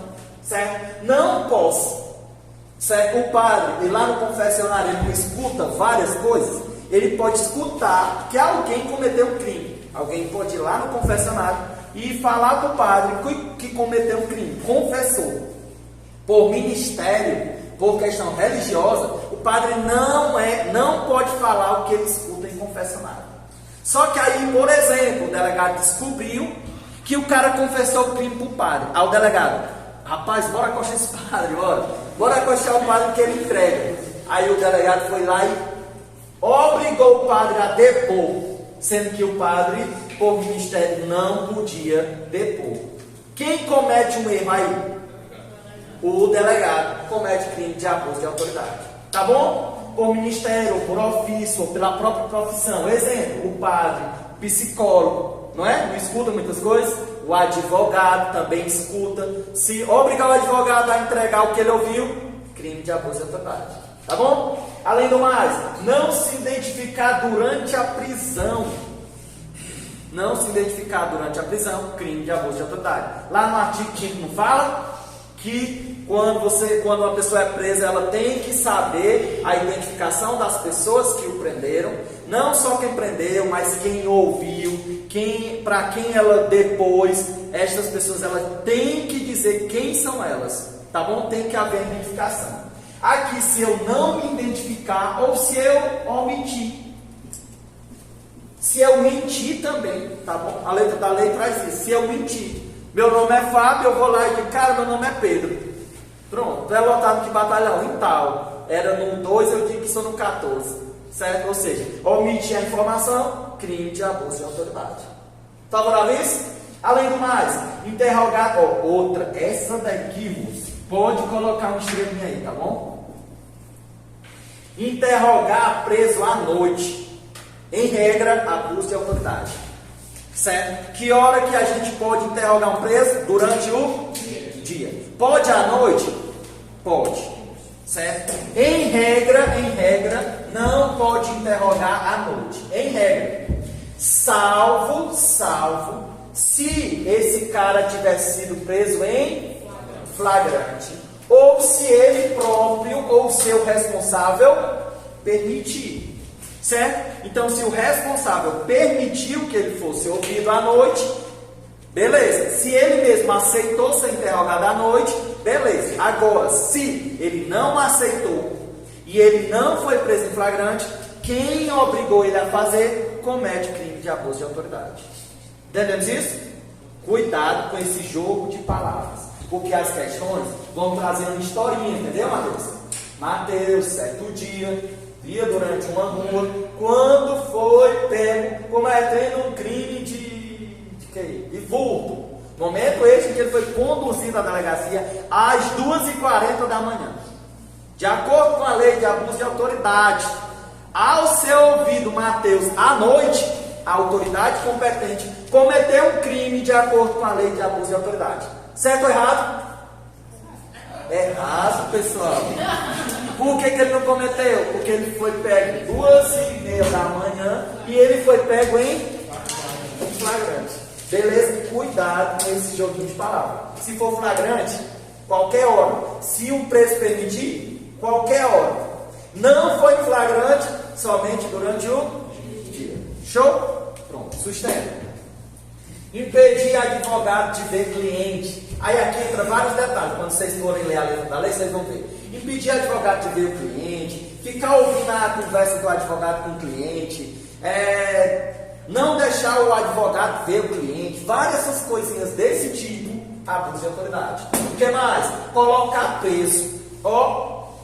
certo? Não posso, certo? O padre, e lá no confessionário, ele escuta várias coisas, ele pode escutar que alguém cometeu um crime. Alguém pode ir lá no confessionário e falar para o padre que cometeu um crime, confessou. Por ministério, por questão religiosa, o padre não pode falar o que ele escuta em confessionário. Só que aí, por exemplo, o delegado descobriu que o cara confessou o crime para o padre. Ao delegado, rapaz, bora acostar esse padre, bora acostar o padre que ele entrega. Aí o delegado foi lá e obrigou o padre a depor, sendo que o padre, por ministério, não podia depor. Quem comete um erro aí? O delegado comete crime de abuso de autoridade. Tá bom? Por ministério, por ofício, ou pela própria profissão. Exemplo, o padre, o psicólogo, não é? Não escuta muitas coisas? O advogado também escuta. Se obrigar o advogado a entregar o que ele ouviu, crime de abuso de autoridade. Tá bom? Além do mais, não se identificar durante a prisão. Não se identificar durante a prisão, crime de abuso de autoridade. Lá no artigo 5 não fala que quando uma pessoa é presa, ela tem que saber a identificação das pessoas que o prenderam, não só quem prendeu, mas quem ouviu, para quem ela depois, estas pessoas, ela tem que dizer quem são elas, tá bom? Tem que haver identificação. Aqui, se eu não me identificar, ou se eu omitir, se eu mentir também, tá bom? A letra da lei traz isso, se eu mentir. Meu nome é Fábio, eu vou lá e digo, cara, meu nome é Pedro. Pronto, é lotado de batalhão, em tal. Era no 2, eu digo que sou no 14. Certo? Ou seja, omitir a informação, crime de abuso de autoridade. Favorável isso? Além do mais, interrogar, outra, essa daqui, moço, pode colocar um estrelinha aí, tá bom? Interrogar preso à noite. Em regra, abuso de autoridade. Certo? Que hora que a gente pode interrogar um preso? Durante o dia. Pode à noite? Pode. Certo? Em regra, não pode interrogar à noite. Em regra. Salvo se esse cara tiver sido preso em flagrante. Ou se ele próprio ou seu responsável permitir. Certo? Então, se o responsável permitiu que ele fosse ouvido à noite, beleza. Se ele mesmo aceitou ser interrogado à noite, beleza. Agora, se ele não aceitou e ele não foi preso em flagrante, quem obrigou ele a fazer comete crime de abuso de autoridade. Entendemos isso? Cuidado com esse jogo de palavras, porque as questões vão trazendo historinha, entendeu, Mateus? Mateus, certo dia, via durante uma rua, quando foi pego cometendo um crime de furto. Momento este em que ele foi conduzido à delegacia às 2h40 da manhã. De acordo com a lei de abuso de autoridade, ao ser ouvido Mateus à noite, a autoridade competente cometeu um crime de acordo com a lei de abuso de autoridade. Certo ou errado? Errado, pessoal. Por que ele não cometeu? Porque ele foi pego 2h30 da manhã e ele foi pego em flagrante. Beleza? Cuidado com esse joguinho de palavras. Se for flagrante, qualquer hora. Se o preço permitir, qualquer hora. Não foi flagrante, somente durante o dia. Show? Pronto, sustenta. Impedir advogado de ver cliente. Aí aqui entra vários detalhes. Quando vocês forem ler a letra da lei, vocês vão ver. Impedir advogado de ver o cliente. Ficar ouvindo a conversa do advogado com o cliente. Não deixar o advogado ver o cliente. Várias essas coisinhas desse tipo. Abuso de autoridade. O que mais? Colocar preço.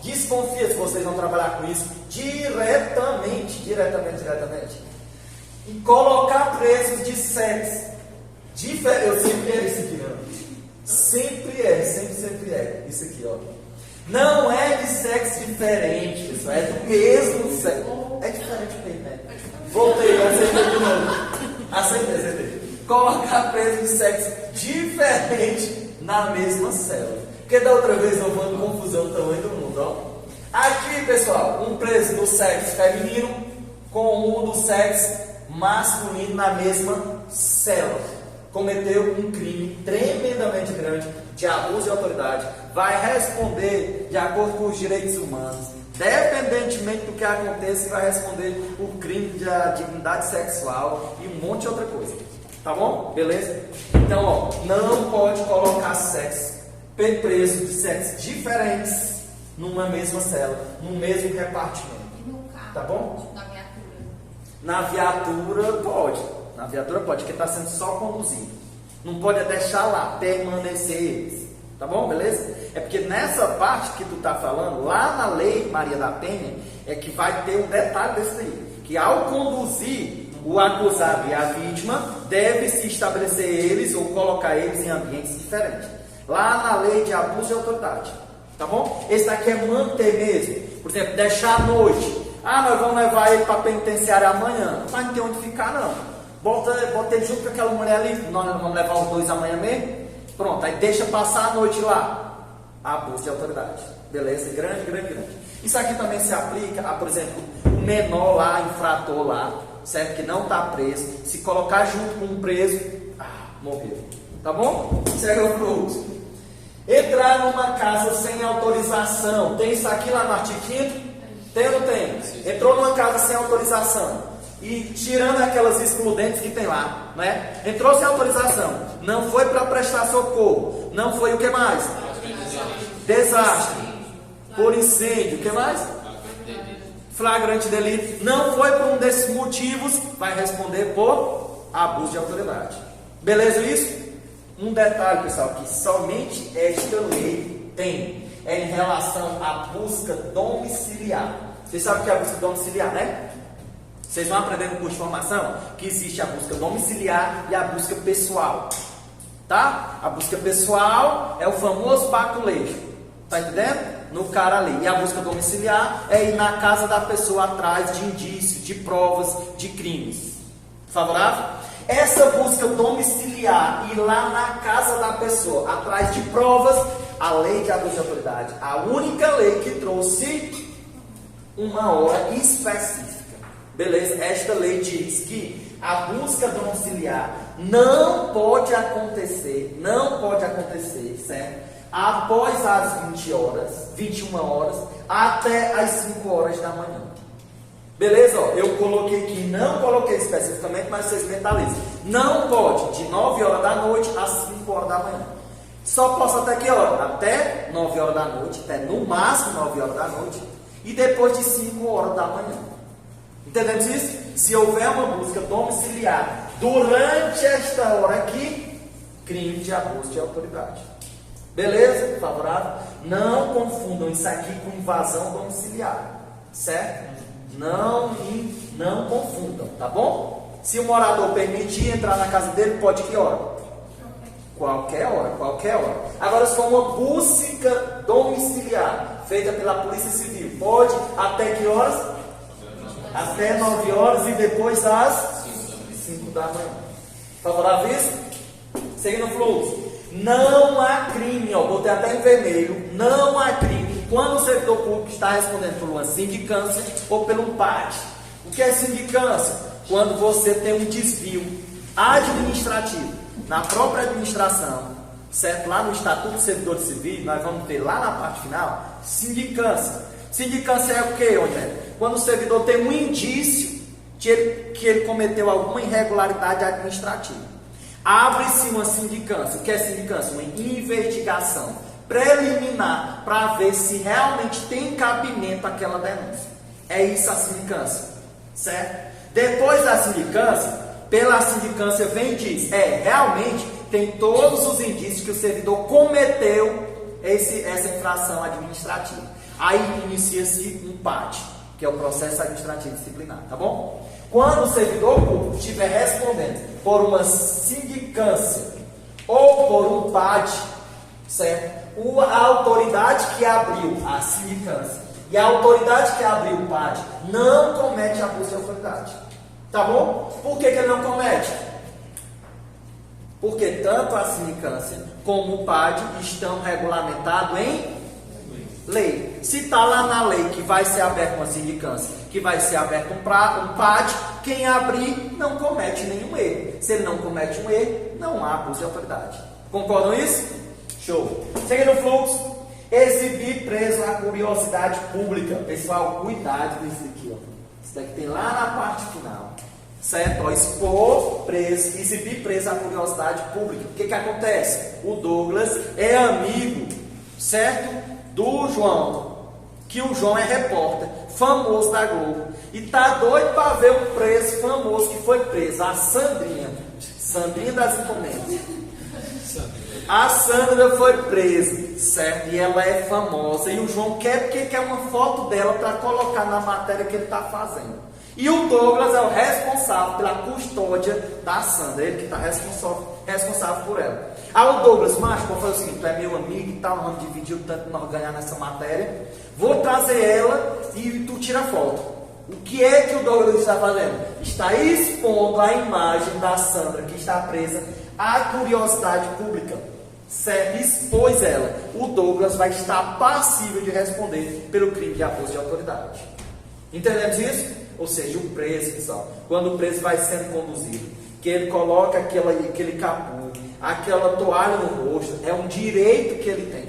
Desconfia se vocês vão trabalhar com isso diretamente. E colocar preços de sexo. Eu sempre era isso aqui, não. Sempre é. Isso aqui, ó. Não é de sexo diferente, pessoal. É do mesmo sexo. É diferente mesmo, né? Voltei, acertei de novo. Acertei. Colocar preso de sexo diferente na mesma célula. Porque da outra vez eu vou confusão do tamanho do mundo, ó. Aqui, pessoal, um preso do sexo feminino com um do sexo masculino na mesma célula. Cometeu um crime tremendamente grande de abuso de autoridade. Vai responder de acordo com os direitos humanos. Dependentemente do que aconteça, vai responder por crime de dignidade sexual e um monte de outra coisa. Tá bom? Beleza? Então, ó, não pode colocar preso de sexos diferentes numa mesma cela, no mesmo repartimento. E no carro? Tá bom? Na viatura? Na viatura pode. Na viatura pode, porque está sendo só conduzido. Não pode deixar lá, permanecer eles. Tá bom? Beleza? É porque nessa parte que tu tá falando, lá na lei Maria da Penha, é que vai ter um detalhe desse aí. Que ao conduzir o acusado e a vítima, deve-se estabelecer eles ou colocar eles em ambientes diferentes. Lá na lei de abuso de autoridade. Tá bom? Esse daqui é manter mesmo. Por exemplo, deixar à noite. Nós vamos levar ele para a penitenciária amanhã. Mas não tem onde ficar, não. Bota ele junto com aquela mulher ali. Nós vamos levar os dois amanhã mesmo. Pronto, aí deixa passar a noite lá. Abuso de autoridade. Beleza? Grande. Isso aqui também se aplica a, por exemplo, o menor lá, infrator lá, certo? Que não está preso. Se colocar junto com um preso, morreu. Tá bom? Segue o fluxo. Entrar numa casa sem autorização. Tem isso aqui lá no artigo 5º? Tem ou não tem? Entrou numa casa sem autorização. E tirando aquelas excludentes que tem lá, né? Entrou sem autorização. Não foi para prestar socorro. Não foi o que mais? Desastre. Por incêndio. O que mais? Flagrante delito. Não foi por um desses motivos. Vai responder por abuso de autoridade. Beleza isso? Um detalhe, pessoal, que somente esta lei tem. É em relação à busca domiciliar. Vocês sabem o que é a busca domiciliar, né? Vocês vão aprender no curso de formação que existe a busca domiciliar e a busca pessoal. Tá? A busca pessoal é o famoso baculejo. Tá entendendo? No cara ali. E a busca domiciliar é ir na casa da pessoa atrás de indícios, de provas, de crimes. Favorável? Essa busca domiciliar, ir lá na casa da pessoa, atrás de provas, a lei de abuso de autoridade, a única lei que trouxe uma hora específica. Beleza? Esta lei diz que a busca domiciliar não pode acontecer, certo? Após as 21 horas, até as 5 horas da manhã. Beleza? Ó, eu coloquei aqui, não coloquei especificamente, mas vocês mentalizem. Não pode de 9 horas da noite às 5 horas da manhã. Só posso até que hora? Até 9 horas da noite, até no máximo 9 horas da noite, e depois de 5 horas da manhã. Entendemos isso? Se houver uma busca domiciliar durante esta hora aqui, crime de abuso de autoridade. Beleza? Favorável? Não confundam isso aqui com invasão domiciliar. Certo? Não confundam, tá bom? Se o morador permitir entrar na casa dele, pode que hora? Qualquer hora. Agora, se for uma busca domiciliar feita pela Polícia Civil, pode até que horas? Até 9 horas e depois das 5 da manhã. Favorável isso? Seguindo o fluxo. Não há crime, ó, botei até em vermelho, não há crime quando o servidor público está respondendo por uma sindicância ou pelo PAD. O que é sindicância? Quando você tem um desvio administrativo na própria administração, certo? Lá no Estatuto do Servidor Civil, nós vamos ter lá na parte final, sindicância. Sindicância é o que, André? Quando o servidor tem um indício que ele cometeu alguma irregularidade administrativa. Abre-se uma sindicância. O que é sindicância? Uma investigação preliminar para ver se realmente tem cabimento aquela denúncia. É isso a sindicância, certo? Depois da sindicância, pela sindicância vem e diz, realmente tem todos os indícios que o servidor cometeu essa infração administrativa. Aí inicia-se um PAD, que é o processo administrativo disciplinar, tá bom? Quando o servidor público estiver respondendo por uma sindicância ou por um PAD, certo? A autoridade que abriu a sindicância e a autoridade que abriu o PAD não comete abuso de autoridade, tá bom? Por que ele não comete? Porque tanto a sindicância como o PAD estão regulamentados em lei. Se está lá na lei que vai ser aberta uma sindicância, que vai ser aberto um PAD, quem abrir não comete nenhum erro. Se ele não comete um erro, não há abuso de autoridade. Concordam isso? Show. Seguindo o fluxo, exibir preso a curiosidade pública. Pessoal, cuidado com isso aqui, ó. Isso daqui tem lá na parte final. Certo? Ó, expor preso, exibir preso a curiosidade pública. O que acontece? O Douglas é amigo, certo? Do João, que o João é repórter famoso da Globo e tá doido para ver um preso famoso que foi preso, a Sandrinha das encomendas. A Sandra foi presa, certo? E ela é famosa e o João quer uma foto dela para colocar na matéria que ele está fazendo. E o Douglas é o responsável pela custódia da Sandra, ele que está responsável por ela. Aí o Douglas, macho, vou fazer o seguinte, tu é meu amigo e tal, vamos dividir o tanto que nós ganhar nessa matéria, vou trazer ela e tu tira foto. O que é que o Douglas está fazendo? Está expondo a imagem da Sandra, que está presa, à curiosidade pública. Certo? Expôs ela. O Douglas vai estar passível de responder pelo crime de abuso de autoridade. Entendemos isso? Ou seja, o preso, pessoal, quando o preso vai sendo conduzido, que ele coloca aquele capuz, aquela toalha no rosto, é um direito que ele tem,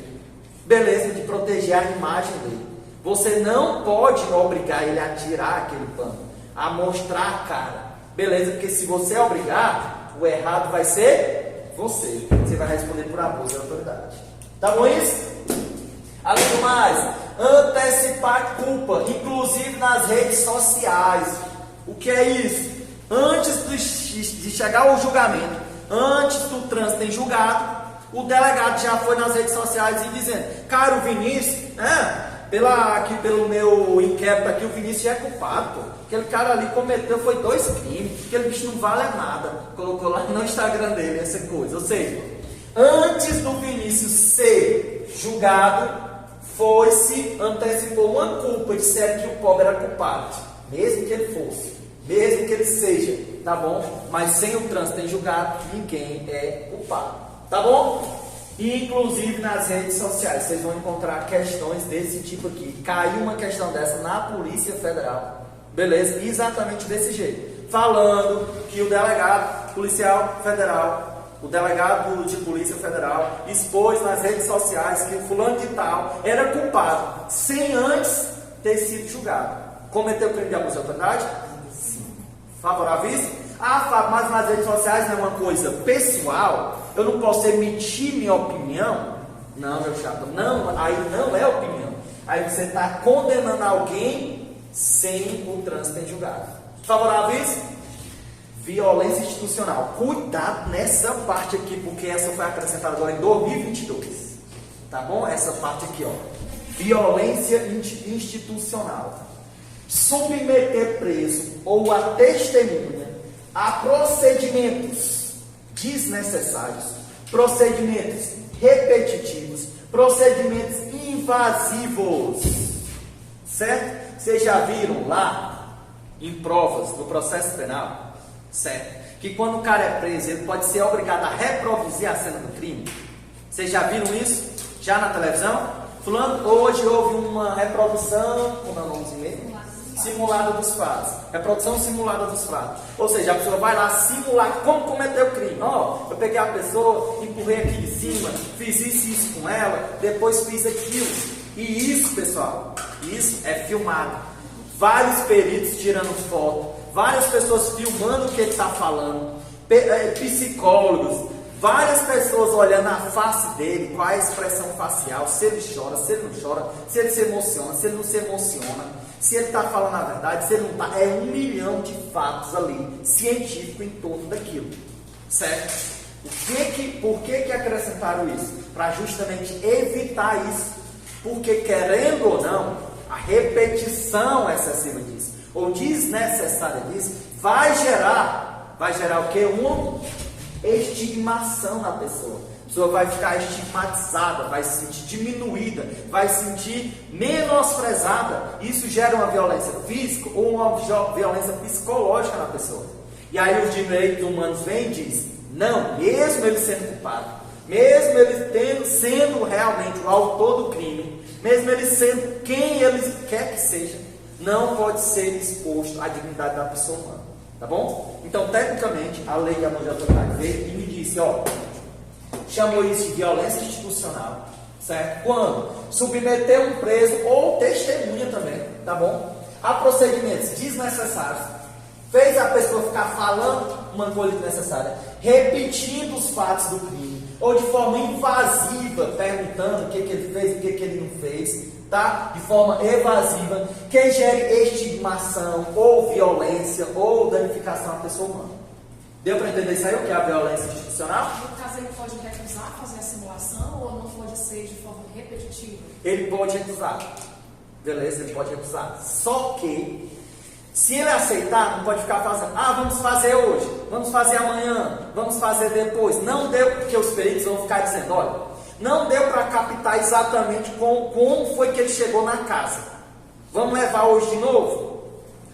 beleza, de proteger a imagem dele. Você não pode obrigar ele a tirar aquele pano, a mostrar a cara, beleza, porque se você obrigar, o errado vai ser você vai responder por abuso de autoridade. Tá bom isso? Além do mais, antecipar culpa, inclusive nas redes sociais. O que é isso? Antes de chegar ao julgamento, antes do trânsito em julgado, o delegado já foi nas redes sociais e dizendo, caro Vinícius, pelo meu inquérito aqui, o Vinícius é culpado, pô. Aquele cara ali cometeu, foi 2 crimes, aquele bicho não vale nada. Colocou lá no Instagram dele essa coisa. Ou seja, antes do Vinícius ser julgado, foi-se, antecipou uma culpa, disseram que o pobre era culpado, mesmo que ele fosse, mesmo que ele seja, tá bom? Mas sem o trânsito em julgado, ninguém é culpado, tá bom? E, inclusive nas redes sociais, vocês vão encontrar questões desse tipo aqui. Caiu uma questão dessa na Polícia Federal, beleza? Exatamente desse jeito. Falando que o delegado policial federal, o delegado de Polícia Federal, expôs nas redes sociais que o fulano de tal era culpado, sem antes ter sido julgado. Cometeu crime de abuso de autoridade? Sim. Favorável a isso? Ah, Fábio, mas nas redes sociais não é uma coisa pessoal? Eu não posso emitir minha opinião? Não, meu chapa, não, aí não é opinião. Aí você está condenando alguém sem o trânsito em julgado. Favorável a isso? Violência institucional. Cuidado nessa parte aqui, porque essa foi acrescentada agora em 2022. Tá bom? Essa parte aqui, ó. Violência institucional. Submeter preso ou a testemunha a procedimentos desnecessários, procedimentos repetitivos, procedimentos invasivos. Certo? Vocês já viram lá em provas do processo penal, certo? Que quando o cara é preso, ele pode ser obrigado a reproduzir a cena do crime. Vocês já viram isso? Já na televisão? Fulano, hoje houve uma reprodução, como é o nome mesmo? Simulada dos fatos. Reprodução simulada dos fatos. Ou seja, a pessoa vai lá simular como cometeu o crime. Ó, eu peguei a pessoa, empurrei aqui de cima, fiz isso e isso com ela, depois fiz aquilo. E isso, pessoal, isso é filmado. Vários peritos tirando foto, várias pessoas filmando o que ele está falando, psicólogos, várias pessoas olhando a face dele, qual é a expressão facial, se ele chora, se ele não chora, se ele se emociona, se ele não se emociona, se ele está falando a verdade, se ele não está. É 1 milhão de fatos ali, científicos em torno daquilo, certo? Por que acrescentaram isso? Para justamente evitar isso, porque querendo ou não, a repetição excessiva disso, ou desnecessária disso, vai gerar o quê? Uma estigmação na pessoa. A pessoa vai ficar estigmatizada, vai se sentir diminuída, vai se sentir menosprezada. Isso gera uma violência física ou uma violência psicológica na pessoa. E aí os direitos humanos vêm e diz: não, mesmo ele sendo culpado, mesmo ele sendo realmente o autor do crime, mesmo ele sendo quem ele quer que seja, não pode ser exposto à dignidade da pessoa humana. Tá bom? Então, tecnicamente, a lei de abuso de autoridade veio e me disse, ó, chamou isso de violência institucional, certo? Quando submeter um preso ou testemunha também, tá bom? A procedimentos desnecessários, fez a pessoa ficar falando uma coisa desnecessária, repetindo os fatos do crime, ou de forma invasiva, perguntando o que ele fez, o que ele não fez, tá? De forma evasiva, que gere estigmação, ou violência, ou danificação à pessoa humana. Deu para entender isso aí, o que é a violência institucional? No caso, ele pode recusar fazer a simulação, ou não pode ser de forma repetitiva? Ele pode recusar. Beleza, ele pode recusar. Só que, se ele aceitar, não pode ficar fazendo, vamos fazer hoje, vamos fazer amanhã, vamos fazer depois. Não deu, porque os peritos vão ficar dizendo, olha, não deu para captar exatamente como foi que ele chegou na casa. Vamos levar hoje de novo?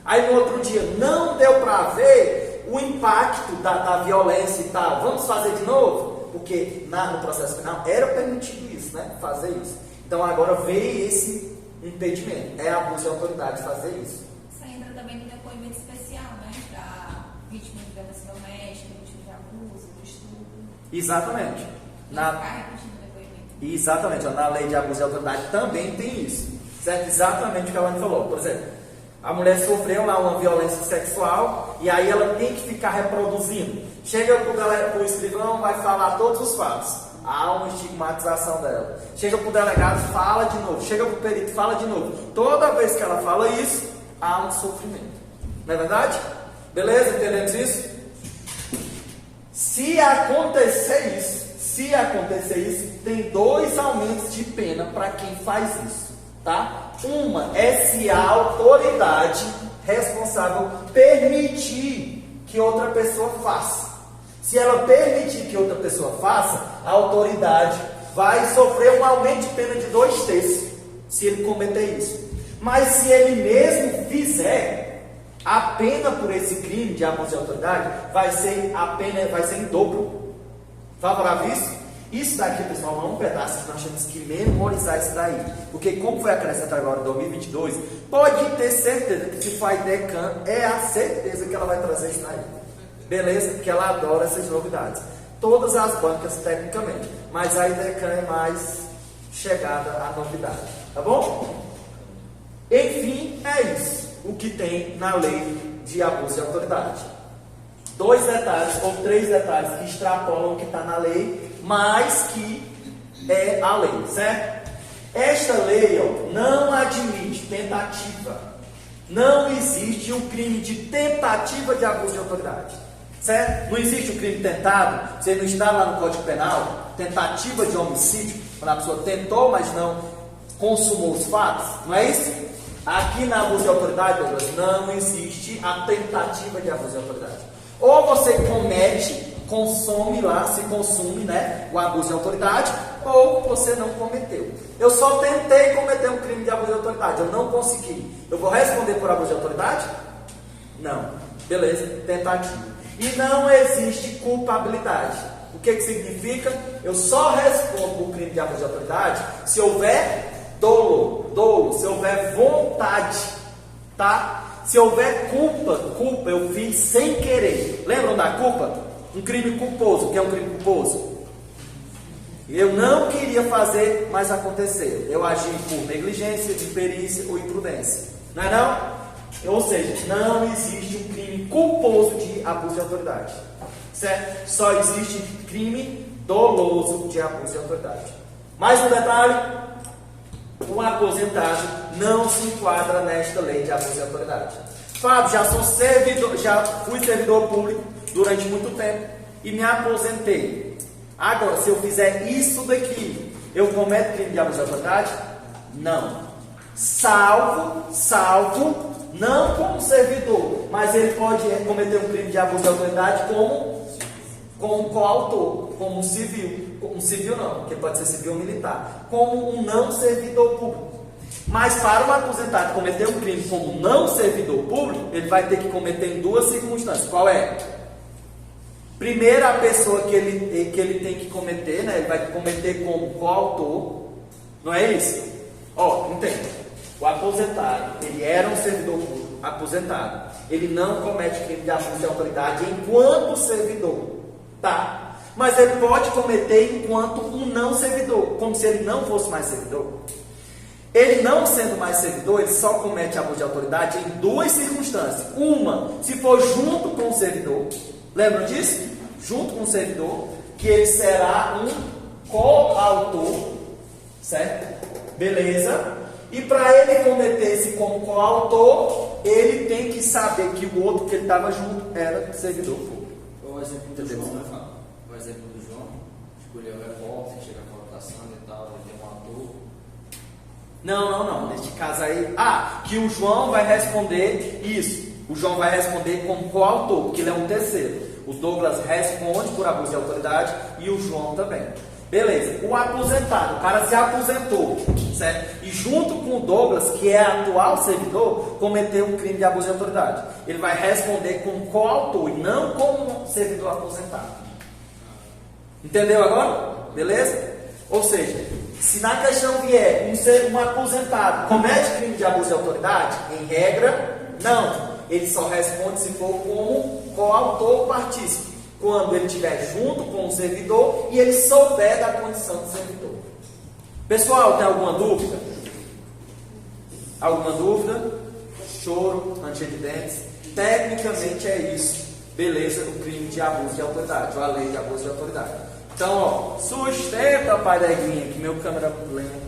Aí no outro dia, não deu para ver o impacto da violência e tal. Vamos fazer de novo? Porque no processo penal era permitido isso, né? Fazer isso. Então agora veio esse impedimento. É abuso de autoridade fazer isso. Isso entra também no depoimento especial, né? Para vítima de violência doméstica, vítima de abuso, de estupro. Exatamente. Exatamente, na lei de abuso de autoridade também tem isso, certo? Exatamente o que a Alane falou. Por exemplo, a mulher sofreu lá uma violência sexual e aí ela tem que ficar reproduzindo. Chega para o escrivão, vai falar todos os fatos. Há uma estigmatização dela. Chega para o delegado, fala de novo. Chega para o perito, fala de novo. Toda vez que ela fala isso, há um sofrimento. Não é verdade? Beleza? Entendemos isso? Se acontecer isso, tem 2 aumentos de pena para quem faz isso, tá? Uma é se a autoridade responsável permitir que outra pessoa faça. Se ela permitir que outra pessoa faça, a autoridade vai sofrer um aumento de pena de 2/3 se ele cometer isso. Mas se ele mesmo fizer, a pena por esse crime de abuso de autoridade vai ser em dobro. Favorável isso? Isso daqui, pessoal, é um pedaço que nós temos que memorizar isso daí. Porque como foi acrescentado agora em 2022, pode ter certeza que se for a Idecan, é a certeza que ela vai trazer isso daí. Beleza? Porque ela adora essas novidades. Todas as bancas, tecnicamente. Mas a Idecan é mais chegada à novidade. Tá bom? Enfim, é isso. O que tem na lei de abuso de autoridade. 2 detalhes ou 3 detalhes que extrapolam o que está na lei, mas que é a lei, certo? Esta lei, ó, não admite tentativa. Não existe um crime de tentativa de abuso de autoridade, certo? Não existe um crime tentado. Você não está lá no Código Penal, tentativa de homicídio, quando a pessoa tentou, mas não consumou os fatos, não é isso? Aqui na abuso de autoridade, Douglas, não existe a tentativa de abuso de autoridade. Ou você comete, consome lá, se consume, né, o abuso de autoridade, ou você não cometeu. Eu só tentei cometer um crime de abuso de autoridade, eu não consegui. Eu vou responder por abuso de autoridade? Não. Beleza, tentativa. E não existe culpabilidade. O que significa? Eu só respondo por crime de abuso de autoridade se houver dolo, se houver vontade, tá? Se houver culpa eu fiz sem querer. Lembram da culpa? Um crime culposo. O que é um crime culposo? Eu não queria fazer, mas aconteceu. Eu agi por negligência, imperícia ou imprudência. Não é não? Ou seja, não existe um crime culposo de abuso de autoridade. Certo? Só existe crime doloso de abuso de autoridade. Mais um detalhe. O aposentado não se enquadra nesta lei de abuso de autoridade. Fábio, já fui servidor público durante muito tempo e me aposentei. Agora, se eu fizer isso daqui, eu cometo crime de abuso de autoridade? Não. Salvo, não como servidor, mas ele pode cometer um crime de abuso de autoridade como coautor, como um civil. Um civil não, porque pode ser civil ou militar. Como um não servidor público. Mas para o aposentado cometer um crime como não servidor público, ele vai ter que cometer em 2 circunstâncias. Qual é? Primeiro, a pessoa que ele tem que cometer, né? Ele vai cometer como coautor. Não é isso? Ó, entende? O aposentado, ele era um servidor público, aposentado. Ele não comete crime de abuso de autoridade enquanto servidor. Tá? Mas ele pode cometer enquanto um não servidor, como se ele não fosse mais servidor. Ele não sendo mais servidor, ele só comete abuso de autoridade em 2 circunstâncias. Uma, se for junto com o servidor. Lembram disso? Junto com o servidor, que ele será um coautor, certo? Beleza? E para ele cometer-se como coautor, ele tem que saber que o outro que ele estava junto era servidor público. O exemplo do João, né, Fábio? O exemplo do João, escolheu o repórter, chega a votação e tal, ele tem um ator. Não. Neste caso aí, que o João vai responder isso. O João vai responder como coautor, porque ele é um terceiro. O Douglas responde por abuso de autoridade e o João também. Beleza. O aposentado, o cara se aposentou, certo? E junto com o Douglas, que é atual servidor, cometeu um crime de abuso de autoridade. Ele vai responder como coautor e não como servidor aposentado. Entendeu agora? Beleza? Ou seja, se na questão vier um aposentado comete crime de abuso de autoridade, em regra, não. Ele só responde se for como coautor ou partícipe, quando ele estiver junto com o servidor e ele souber da condição de servidor. Pessoal, tem alguma dúvida? Alguma dúvida? Choro, ranger de dentes. Tecnicamente é isso. Beleza, o crime de abuso de autoridade, ou a lei de abuso de autoridade. Então, ó, sustenta, pai da Eguinha, que meu câmera lento.